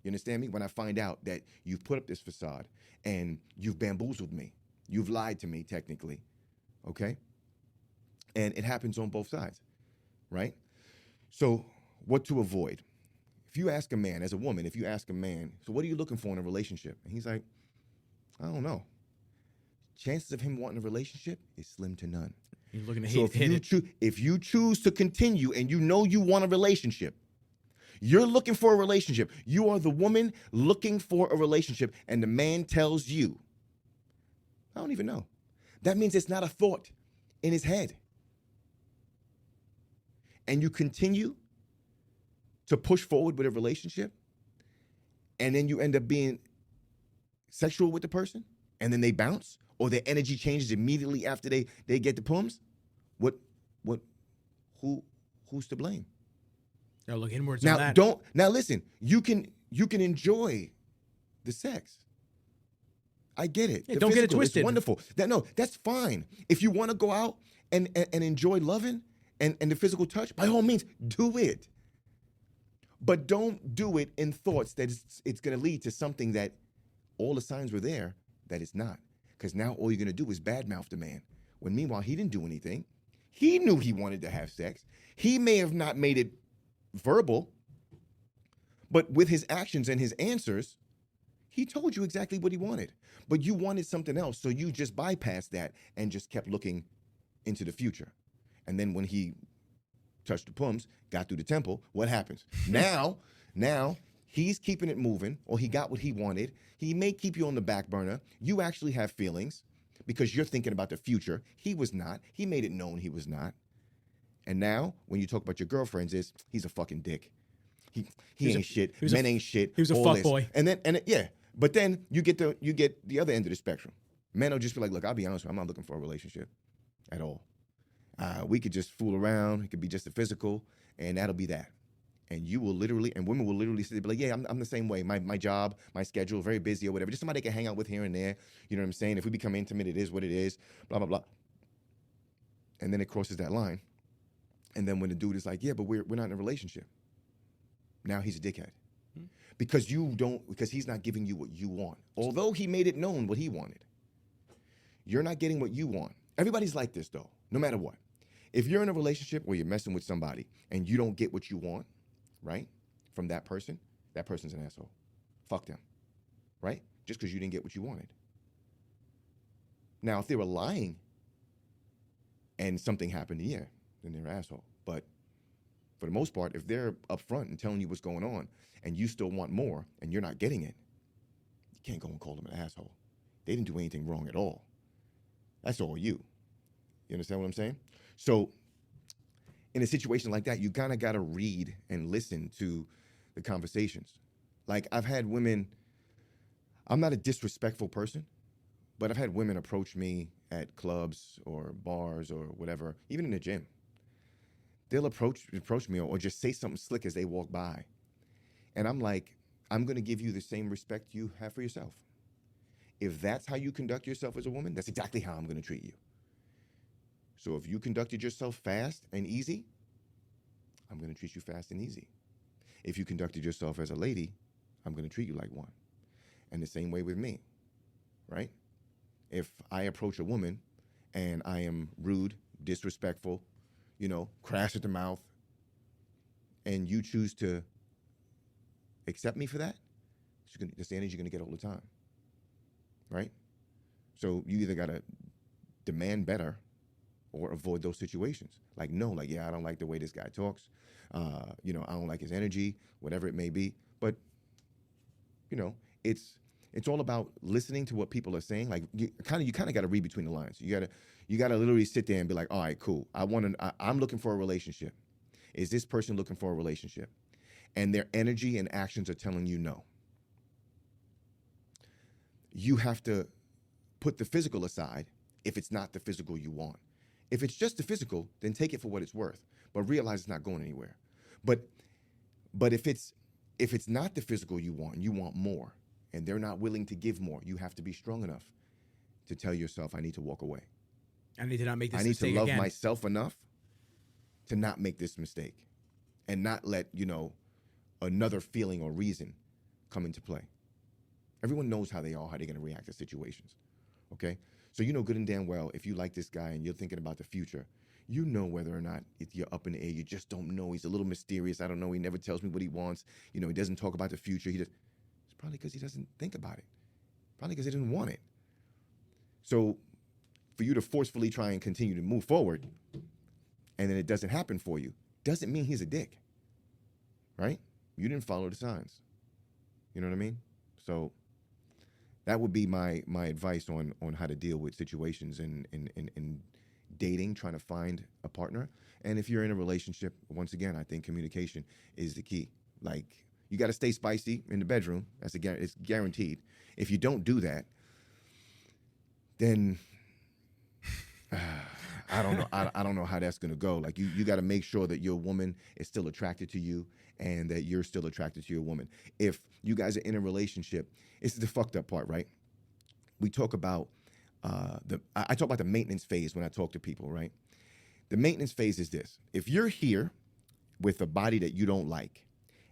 You understand me? When I find out that you've put up this facade and you've bamboozled me, you've lied to me technically, okay? And it happens on both sides, right? So what to avoid? If you ask a man, as a woman, if you ask a man, so what are you looking for in a relationship? And he's like, I don't know. Chances of him wanting a relationship is slim to none. You're looking to So if you choose to continue and you know you want a relationship, you're looking for a relationship. You are the woman looking for a relationship, and the man tells you, I don't even know. That means it's not a thought in his head. And you continue to push forward with a relationship, and then you end up being sexual with the person, and then they bounce, or their energy changes immediately after they get the poems. Who's to blame? No, look inwards on that. Now listen, you can enjoy the sex. I get it. Yeah, don't get it twisted. It's wonderful. That's fine. If you want to go out and enjoy loving and the physical touch, by all means, do it. But don't do it in thoughts that it's going to lead to something that all the signs were there that it's not. Because now all you're going to do is badmouth the man. When meanwhile, he didn't do anything. He knew he wanted to have sex. He may have not made it verbal, but with his actions and his answers, he told you exactly what he wanted. But you wanted something else, so you just bypassed that and just kept looking into the future. And then when he touched the pums, got through the temple, what happens? Now he's keeping it moving, or he got what he wanted. He may keep you on the back burner. You actually have feelings because you're thinking about the future. He was not. He made it known he was not. And now, when you talk about your girlfriends, he's a fucking dick. He ain't shit. Men ain't shit. He was a fuckboy. But then you get the other end of the spectrum. Men will just be like, look, I'll be honest with you, I'm not looking for a relationship at all. We could just fool around. It could be just a physical, and that'll be that. And you will literally, and women will literally say, like, yeah, I'm the same way. My job, my schedule, very busy or whatever. Just somebody I can hang out with here and there. You know what I'm saying? If we become intimate, it is what it is. Blah, blah, blah. And then it crosses that line. And then when the dude is like, yeah, but we're not in a relationship. Now he's a dickhead. because he's not giving you what you want. Although he made it known what he wanted. You're not getting what you want. Everybody's like this though, no matter what. If you're in a relationship where you're messing with somebody and you don't get what you want, right, from that person's an asshole. Fuck them, right? Just because you didn't get what you wanted. Now, if they were lying and something happened, yeah, then they're an asshole. But for the most part, if they're upfront and telling you what's going on and you still want more and you're not getting it, you can't go and call them an asshole. They didn't do anything wrong at all. That's all you. You understand what I'm saying? So in a situation like that, you kind of got to read and listen to the conversations. Like I've had women, I'm not a disrespectful person, but I've had women approach me at clubs or bars or whatever, even in the gym. They'll approach me or just say something slick as they walk by. And I'm like, I'm going to give you the same respect you have for yourself. If that's how you conduct yourself as a woman, that's exactly how I'm going to treat you. So if you conducted yourself fast and easy, I'm going to treat you fast and easy. If you conducted yourself as a lady, I'm going to treat you like one. And the same way with me, right? If I approach a woman and I am rude, disrespectful, crash at the mouth, and you choose to accept me for that, that's the energy you're going to get all the time, right? So you either got to demand better or avoid those situations. Like, no, like, yeah, I don't like the way this guy talks. I don't like his energy, whatever it may be. But, it's all about listening to what people are saying. Like, you kind of got to read between the lines. You got to literally sit there and be like, all right, cool. I'm looking for a relationship. Is this person looking for a relationship? And their energy and actions are telling you no. You have to put the physical aside if it's not the physical you want. If it's just the physical, then take it for what it's worth, but realize it's not going anywhere. But if it's not the physical you want more, and they're not willing to give more, you have to be strong enough to tell yourself, I need to walk away. I need to not make this mistake. I need to love again. myself enough to not make this mistake and not let, another feeling or reason come into play. Everyone knows how they are, how they're going to react to situations, okay? So you know good and damn well, if you like this guy and you're thinking about the future, you know whether or not you're up in the air. You just don't know. He's a little mysterious. I don't know. He never tells me what he wants. He doesn't talk about the future. It's probably because he doesn't think about it. Probably because he didn't want it. So for you to forcefully try and continue to move forward and then it doesn't happen for you, doesn't mean he's a dick, right? You didn't follow the signs. You know what I mean? So that would be my advice on how to deal with situations in dating, trying to find a partner. And if you're in a relationship, once again, I think communication is the key. Like, you got to stay spicy in the bedroom. It's guaranteed. If you don't do that, then I don't know. I don't know how that's gonna go. Like, you got to make sure that your woman is still attracted to you and that you're still attracted to your woman. If you guys are in a relationship, it's the fucked up part, right? We talk about I talk about the maintenance phase when I talk to people, right? The maintenance phase is this: if you're here with a body that you don't like,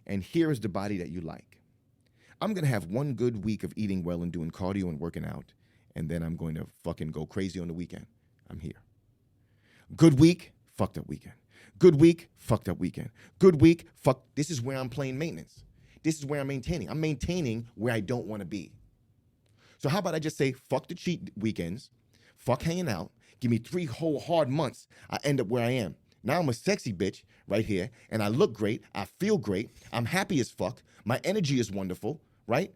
and here is the body that you like, I'm gonna have one good week of eating well and doing cardio and working out, and then I'm going to fucking go crazy on the weekend. I'm here. Good week, fucked up weekend. Good week, fucked up weekend. Good week, fuck. This is where I'm playing maintenance. This is where I'm maintaining. I'm maintaining where I don't want to be. So how about I just say, fuck the cheat weekends, fuck hanging out, give me 3 whole hard months, I end up where I am. Now I'm a sexy bitch right here, and I look great, I feel great, I'm happy as fuck, my energy is wonderful, right?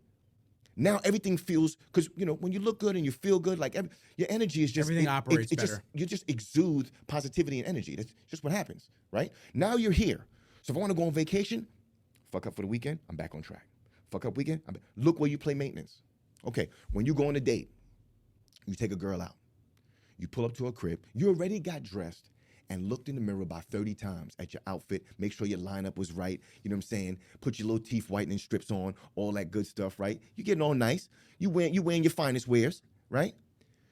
Now everything feels, because, when you look good and you feel good, like your energy is just... Everything operates better. You just exude positivity and energy. That's just what happens, right? Now you're here. So if I want to go on vacation, fuck up for the weekend, I'm back on track. Fuck up weekend, look where you play maintenance. Okay, when you go on a date, you take a girl out. You pull up to her crib. You already got dressed and looked in the mirror about 30 times at your outfit. Make sure your lineup was right. You know what I'm saying? Put your little teeth whitening strips on, all that good stuff, right? You getting all nice. You wearing your finest wears, right?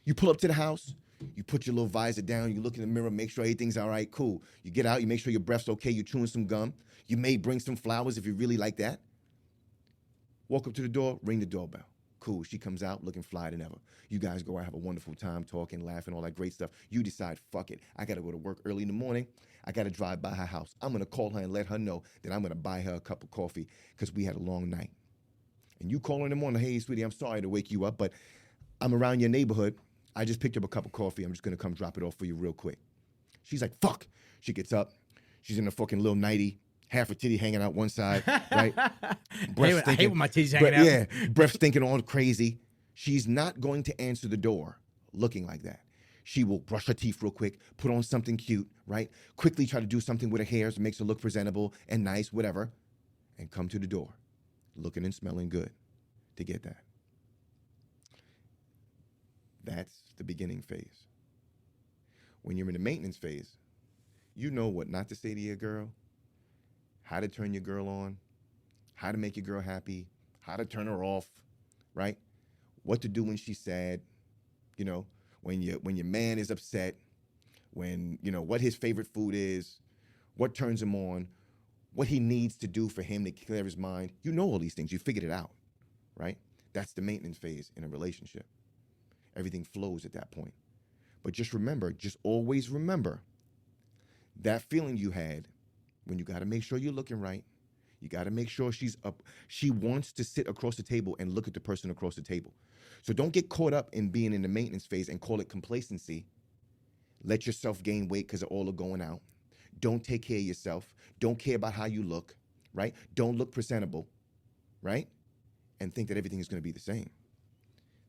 You pull up to the house. You put your little visor down. You look in the mirror, make sure everything's all right, cool. You get out. You make sure your breath's okay. You're chewing some gum. You may bring some flowers if you really like that. Walk up to the door, ring the doorbell. Cool. She comes out looking fly than ever. You guys go out, have a wonderful time, talking, laughing, all that great stuff. You decide, fuck it. I got to go to work early in the morning. I got to drive by her house. I'm going to call her and let her know that I'm going to buy her a cup of coffee because we had a long night. And you call her in the morning, hey, sweetie, I'm sorry to wake you up, but I'm around your neighborhood. I just picked up a cup of coffee. I'm just going to come drop it off for you real quick. She's like, fuck. She gets up. She's in a fucking little nightie, half her titty hanging out one side, right? I hate when my titty's hanging out. Yeah, breath stinking all crazy. She's not going to answer the door looking like that. She will brush her teeth real quick, put on something cute, right? Quickly try to do something with her hair so it makes her look presentable and nice, whatever, and come to the door looking and smelling good to get that. That's the beginning phase. When you're in the maintenance phase, you know what not to say to your girl, how to turn your girl on, how to make your girl happy, how to turn her off, right? What to do when she's sad, you know, when your man is upset, when, you know, what his favorite food is, what turns him on, what he needs to do for him to clear his mind. You know all these things. You figured it out, right? That's the maintenance phase in a relationship. Everything flows at that point. But just remember, just always remember that feeling you had when you got to make sure you're looking right. You got to make sure she's up. She wants to sit across the table and look at the person across the table. So don't get caught up in being in the maintenance phase and call it complacency. Let yourself gain weight because of all the going out. Don't take care of yourself. Don't care about how you look, right? Don't look presentable, right? And think that everything is going to be the same.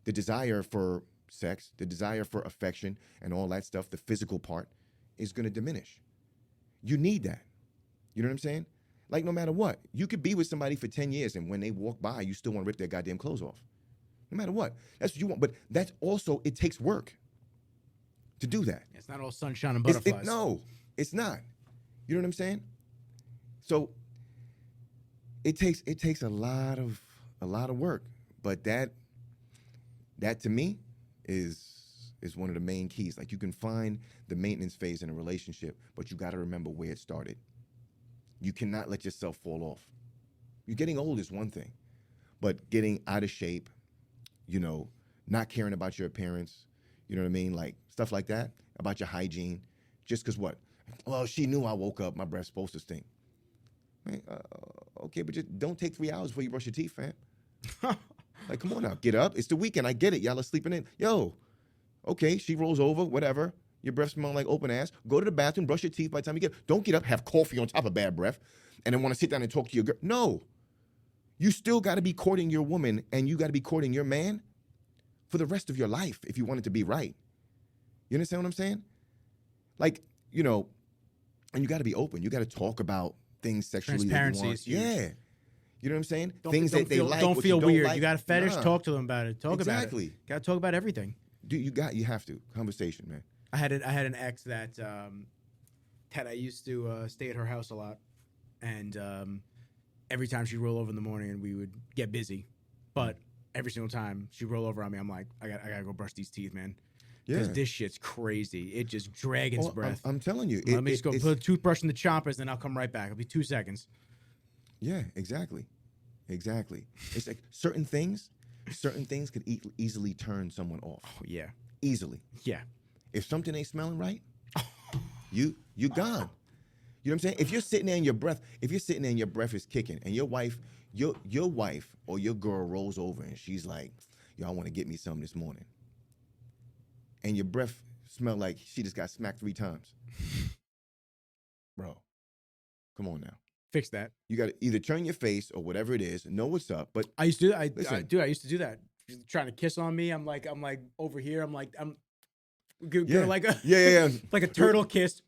The desire for sex, the desire for affection and all that stuff, the physical part, is going to diminish. You need that. You know what I'm saying? Like, no matter what, you could be with somebody for 10 years and when they walk by, you still want to rip their goddamn clothes off. No matter what. That's what you want. But that's also, it takes work to do that. It's not all sunshine and butterflies. No, it's not. You know what I'm saying? So it takes a lot of work. But that to me is one of the main keys. Like, you can find the maintenance phase in a relationship, but you got to remember where it started. You cannot let yourself fall off. You're getting old is one thing, but getting out of shape, you know, not caring about your appearance, you know what I mean? Like, stuff like that, about your hygiene, just because what? Well, she knew I woke up, my breath's supposed to stink. Man, okay, but just don't take 3 hours before you brush your teeth, fam. Like, come on now, get up. It's the weekend, I get it. Y'all are sleeping in. Yo, okay, she rolls over, whatever. Your breath smells like open ass. Go to the bathroom, brush your teeth by the time you get. Don't get up, have coffee on top of bad breath, and then want to sit down and talk to your girl. No. You still got to be courting your woman, and you got to be courting your man for the rest of your life if you want it to be right. You understand what I'm saying? Like, you know, and you got to be open. You got to talk about things sexually that you want. Yeah. You know what I'm saying? Things that they like. Don't feel weird. Like. You got a fetish? Nah. Talk to them about it. Talk exactly. about it. Got to talk about everything. Dude, you have to. Conversation, man. I had an ex that I used to stay at her house a lot, and every time she'd roll over in the morning, and we would get busy, but every single time she'd roll over on me, I'm like, I gotta go brush these teeth, man, because this shit's crazy. It just dragons breath. I'm telling you. Let me just go put a toothbrush in the chompers, then I'll come right back. It'll be 2 seconds. Yeah, exactly. It's like certain things could easily turn someone off. Oh yeah, easily. Yeah. If something ain't smelling right, you gone. You know what I'm saying? If you're sitting there and your breath is kicking, and your wife or your girl rolls over and she's like, yo, I want to get me some this morning. And your breath smell like she just got smacked 3 times. Bro, come on now. Fix that. You got to either turn your face or whatever it is, know what's up. But I used to do that. I used to do that. She's trying to kiss on me. I'm like over here. I'm like like a turtle kiss.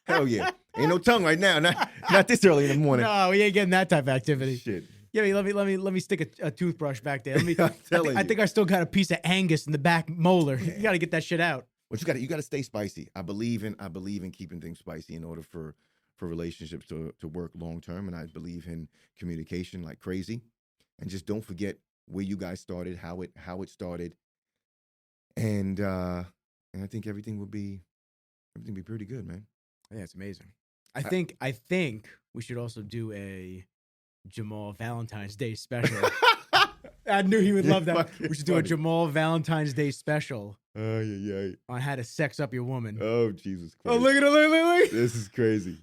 Hell yeah. Ain't no tongue right now. Not this early in the morning. No, we ain't getting that type of activity. Shit. Yeah, let me stick a toothbrush back there. I think I still got a piece of Angus in the back molar. You got to get that shit out. But you got to stay spicy. I believe in keeping things spicy in order for relationships to work long term, and I believe in communication like crazy. And just don't forget where you guys started, how it started. And I think everything will be pretty good, man. Yeah, it's amazing. I think we should also do a Jamal Valentine's Day special. I knew he would love that. We should do a funny. Jamal Valentine's Day special Yeah. on how to sex up your woman. Oh, Jesus Christ. Oh, look at it, look. This is crazy.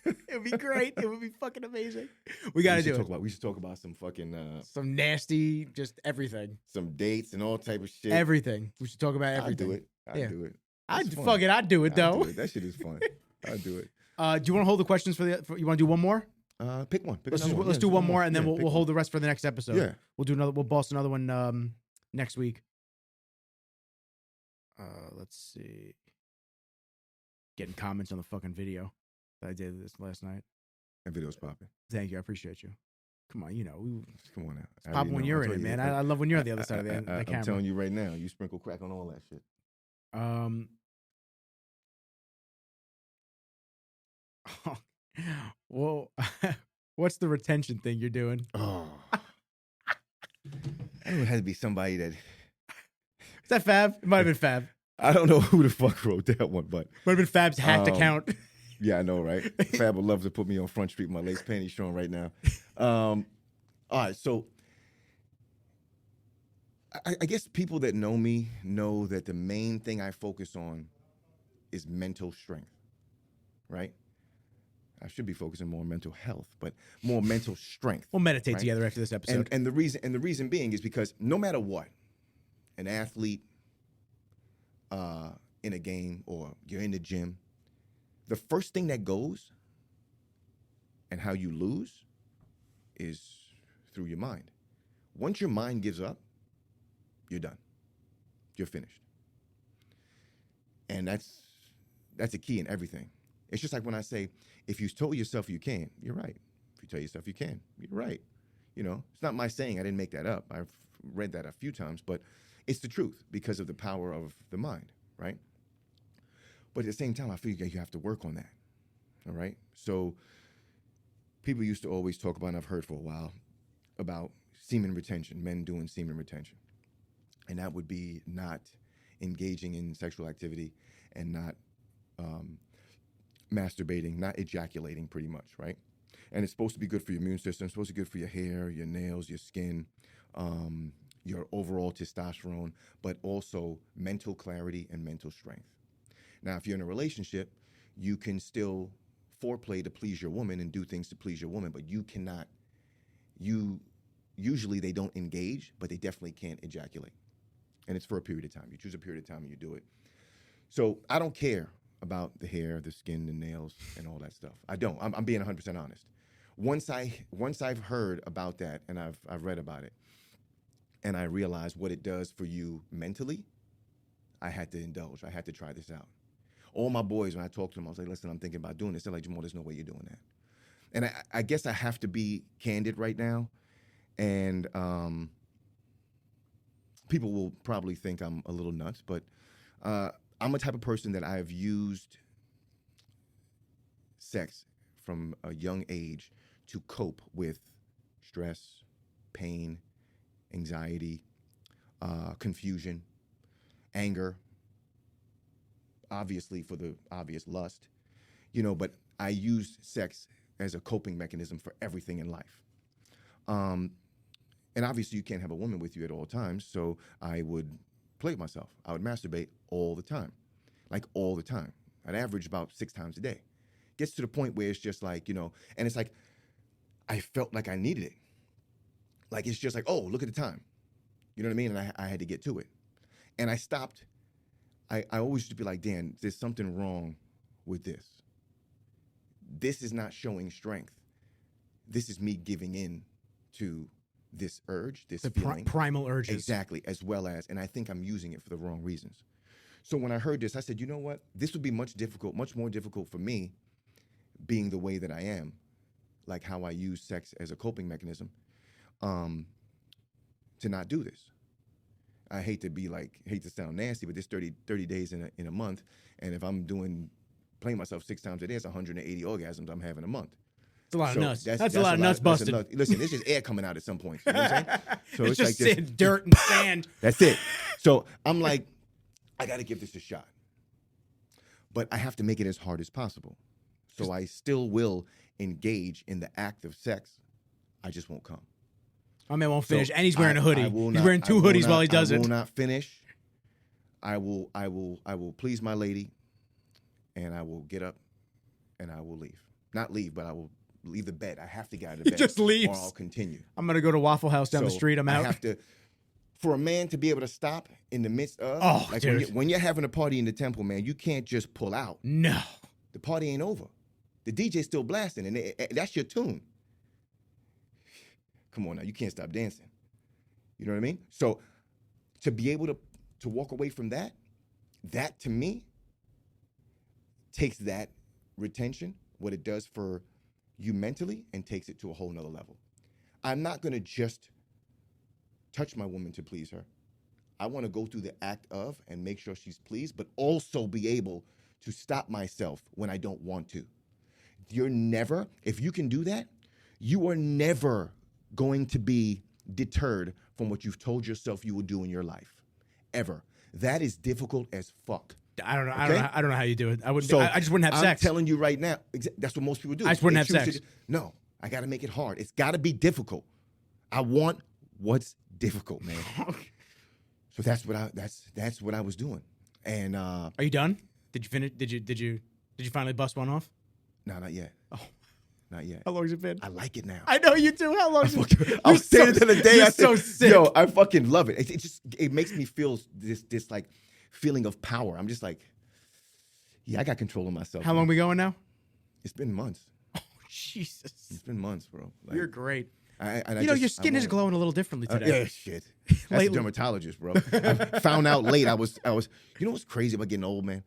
It would be great. It would be fucking amazing. We got to do it. We should talk about some fucking Some nasty, just everything. some dates and all type of shit. Everything. We should talk about everything. I'd do it. Yeah. I'd do it. I'd It's fun. fuck it. I'd do it I'd though. do it. That shit is fun. I'd do it. Do you want to hold the questions for you want to do one more? Pick one. Pick Let's another one. let's Yeah, do pick one more, and then Yeah, we'll pick hold one. the rest for the next episode. Yeah. We'll boss another one next week. Let's see. Getting comments on the fucking video that I did this last night. That video's popping. Thank you. I appreciate you. Come on, Come on now. I pop already when know. you're I in told it, you, man. I love when you're on the other side of the I'm camera. telling you right now, you sprinkle crack on all that shit. Well, what's the retention thing you're doing? Oh. I knew it had to be somebody that Is that Fab? It might have been Fab. I don't know who the fuck wrote that one, but Might have been Fab's hacked account. yeah, I know, right? Fab would love to put me on Front Street with my lace panties showing right now. All right, so I guess people that know me know that the main thing I focus on is mental strength, right? I should be focusing more on mental health, but more mental strength. We'll meditate right? together after this episode. And the reason being is because no matter what, an athlete in a game or you're in the gym, the first thing that goes and how you lose is through your mind. Once your mind gives up, you're done. You're finished. And that's a key in everything. It's just like when I say, if you told yourself you can, you're right. If you tell yourself you can, you're right. You know, it's not my saying. I didn't make that up. I've read that a few times, but it's the truth because of the power of the mind, right? But at the same time, I feel you have to work on that, all right? So people used to always talk about, and I've heard for a while, about semen retention, men doing semen retention. And that would be not engaging in sexual activity and not masturbating, not ejaculating pretty much, right? And it's supposed to be good for your immune system. It's supposed to be good for your hair, your nails, your skin, your overall testosterone, but also mental clarity and mental strength. Now, if you're in a relationship, you can still foreplay to please your woman and do things to please your woman, but usually they don't engage, but they definitely can't ejaculate. And it's for a period of time. You choose a period of time and you do it. So I don't care about the hair, the skin, the nails, and all that stuff. I don't. I'm being 100% honest. Once I've heard about that and I've read about it, and I realized what it does for you mentally, I had to indulge. I had to try this out. All my boys, when I talked to them, I was like, listen, I'm thinking about doing this. They're like, Jamal, there's no way you're doing that. And I guess I have to be candid right now. And people will probably think I'm a little nuts, but I'm a type of person that I have used sex from a young age to cope with stress, pain, anxiety, confusion, anger, obviously for the obvious lust, but I use sex as a coping mechanism for everything in life. And obviously you can't have a woman with you at all times, so I would play with myself. I would masturbate all the time, like all the time. I'd average about 6 times a day. Gets to the point where it's just like, and it's like, I felt like I needed it. Like, it's just like, oh, look at the time. You know what I mean? And I had to get to it. And I stopped. I always used to be like, Dan, there's something wrong with this. This is not showing strength. This is me giving in to this urge, this feeling. Primal urges. Exactly, as well as, and I think I'm using it for the wrong reasons. So when I heard this, I said, you know what? This would be much more difficult for me being the way that I am, like how I use sex as a coping mechanism, to not do this. I hate to sound nasty, but this 30 days in a month, and if I'm playing myself 6 times a day, it's 180 orgasms I'm having a month. It's a lot of nuts. That's a lot of nuts busted. Listen, there's just air coming out at some point. You know what I'm saying? So it's just like dirt and sand. That's it. So I'm like, I got to give this a shot. But I have to make it as hard as possible. So I still will engage in the act of sex I just won't come. My man won't So finish, and he's wearing a hoodie. I will He's not- wearing I two will hoodies not- while he does I it. will not finish. I will please my lady, and I will get up, and I will leave. Not leave, but I will leave the bed. I have to get out of the He bed. just leaves. Or I'll continue. I'm gonna go to Waffle House down the So street. I'm out. I have to. For a man to be able to stop in the midst of, Oh, like dude. when you're having a party in the temple, man, you can't just pull out. No. The party ain't over. The DJ's still blasting, and that's your tune. Come on now, you can't stop dancing. You know what I mean? So to be able to walk away from that to me takes that retention, what it does for you mentally, and takes it to a whole nother level. I'm not gonna just touch my woman to please her. I want to go through the act of and make sure she's pleased, but also be able to stop myself when I don't want to. You're never, if you can do that, you are never going to be deterred from what you've told yourself you will do in your life. Ever. That is difficult as fuck. I don't know. Okay? I don't know how you do it. I would. So I just wouldn't have I'm sex. telling you right now, that's what most people do. I just wouldn't They have choose sex. No, I got to make it hard. It's got to be difficult. I want what's difficult, man. So that's what I was doing. And Are you done? Did you finish? Did you finally bust one off? no, not yet. Oh. Not yet. How long has it been? I like it now. I know you do. How long? I was saying it the other day. You're I said, so sick. Yo, I fucking love it. It makes me feel this like feeling of power. I'm just like, yeah, I got control of myself. How man. long we going now? It's been months. Oh Jesus! It's been months, bro. Like, You're great. I You know, just- your skin I is won't- glowing a little differently today. Yeah, shit. That's a Lately- dermatologist, bro. I found out late. I was. You know what's crazy about getting old, man?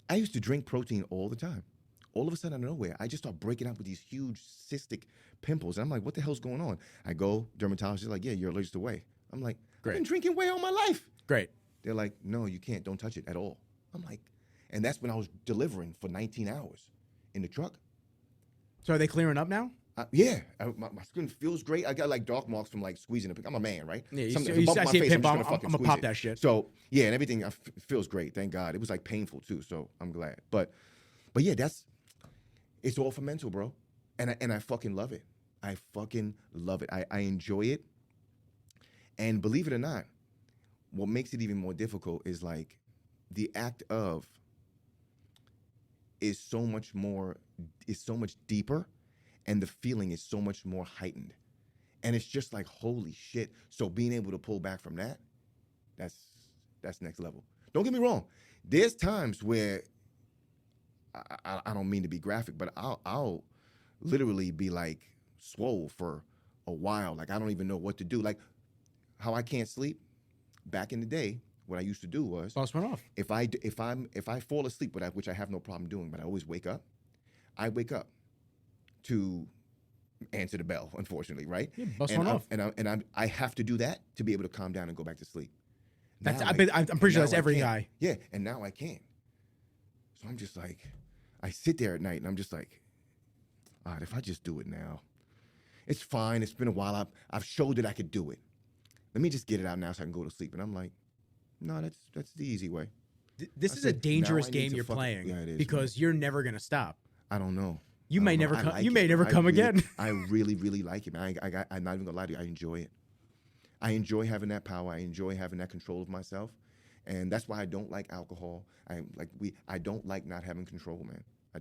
I used to drink protein all the time. All of a sudden, out of nowhere, I just start breaking out with these huge cystic pimples. And I'm like, what the hell's going on? I go, dermatologist is like, yeah, you're allergic to whey. I'm like, Great. I've been drinking whey all my life. Great. They're like, no, you can't. Don't touch it at all. I'm like, and that's when I was delivering for 19 hours in the truck. So are they clearing up now? My skin feels great. I got like dark marks from like squeezing it. I'm a man, right? Yeah, you Something- see- if a bump I in my see a face, I'm pimp, just I'm gonna fucking gonna squeeze pop it. that shit. So yeah, and everything feels great. Thank God. It was like painful too. So I'm glad. But yeah, it's all for mental, bro. And I fucking love it. I fucking love it. I enjoy it. And believe it or not, what makes it even more difficult is like the act of is so much deeper, and the feeling is so much more heightened. And it's just like, holy shit. So being able to pull back from that's next level. Don't get me wrong. There's times where I don't mean to be graphic, but I'll literally be like swole for a while. Like I don't even know what to do. Like how I can't sleep. Back in the day, what I used to do was Bust one off. if I fall asleep, which I have no problem doing, but I always wake up. I wake up to answer the bell, unfortunately, right? Yeah, bust and one off. I have to do that to be able to calm down and go back to sleep. That's. Now I'm pretty sure now that's I every can't. guy. Yeah, and now I can't. So I'm just like, I sit there at night and I'm just like, all right, if I just do it now, it's fine. It's been a while. I've showed that I could do it. Let me just get it out now so I can go to sleep. And I'm like, no, that's the easy way. This I is a said, dangerous now I need game to you're fucking- playing yeah, it is, because you're never gonna stop. I don't know. You I may don't know. never I come. like You it. may never I come really- again. I really, really like it, man. I'm not even gonna lie to you. I enjoy it. I enjoy having that power. I enjoy having that control of myself, and that's why I don't like alcohol. I don't like not having control, man. I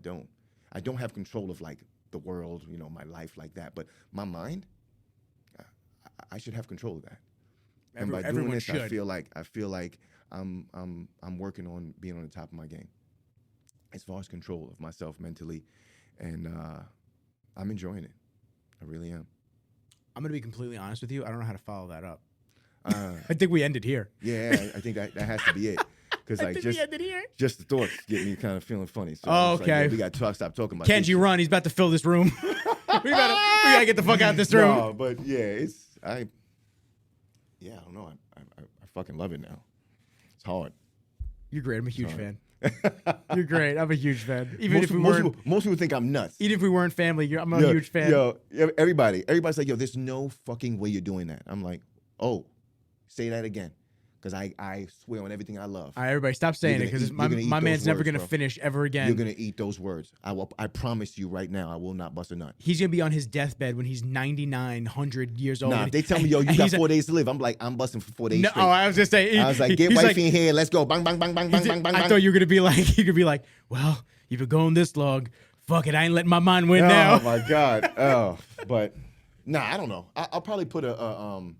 don't have control of like the world, you know, my life like that. But my mind, I should have control of that. And by doing Everyone this, should. I feel like I'm working on being on the top of my game as far as control of myself mentally, and I'm enjoying it. I really am. I'm gonna be completely honest with you. I don't know how to follow that up. Uh, I think we ended here. yeah, I think that has to be it. Because I like think we ended here. just the thoughts get me kind of feeling funny. So Oh, I'm just like, okay. yeah, we got to stop talking about this Kenji, shit. run! He's about to fill this room. we gotta get the fuck out of this room. No, but yeah, I don't know. I fucking love it now. It's hard. You're great. I'm a huge Sorry. fan. You're great. I'm a huge fan. Even if we weren't, most people think I'm nuts. even if we weren't family, I'm a huge fan. Yo, everybody's like, yo, there's no fucking way you're doing that. I'm like, oh, say that again. because I swear on everything I love. All right, everybody, stop saying it because my man's never going to finish ever again. You're going to eat those words. I promise you right now, I will not bust a nut. He's going to be on his deathbed when he's 99, 100 years old. Nah, if they tell me, yo, you got 4 days to live, I'm like, I'm busting for 4 days straight. Oh, I was just saying. I was like, get wifey in here. Let's go. Bang, bang, bang, bang, bang, bang, bang. I thought you were going to be like, you could be like, well, you've been going this long. Fuck it, I ain't letting my mind win now. Oh, my God. Oh, but, nah, I don't know. I'll probably put a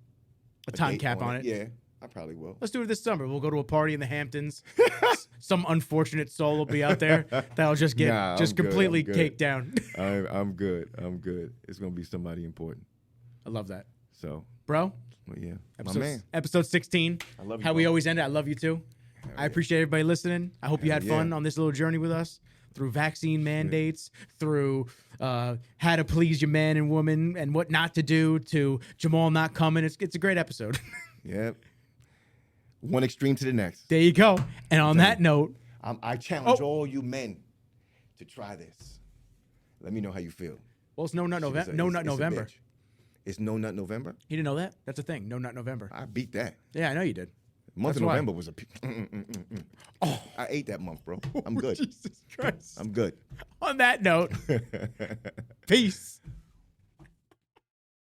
time cap on it. Yeah, I probably will. Let's do it this summer. We'll go to a party in the Hamptons. Some unfortunate soul will be out there that'll just get completely caked down. I'm good. It's gonna be somebody important. I love that. So, bro. Well, yeah, episode, my man. Episode 16. I love you. How we always end it. I love you too. I appreciate everybody listening. I hope you had fun on this little journey with us through vaccine mandates, through how to please your man and woman and what not to do, to Jamal not coming. It's a great episode. Yep. One extreme to the next. There you go. And on that note, I challenge all you men to try this. Let me know how you feel. Well, it's No Nut November. No Nut November. It's No Nut November? You didn't know that? That's a thing. No Nut November. I beat that. Yeah, I know you did. The month of November was a... Oh, I ate that month, bro. I'm good. Jesus Christ. I'm good. On that note, peace.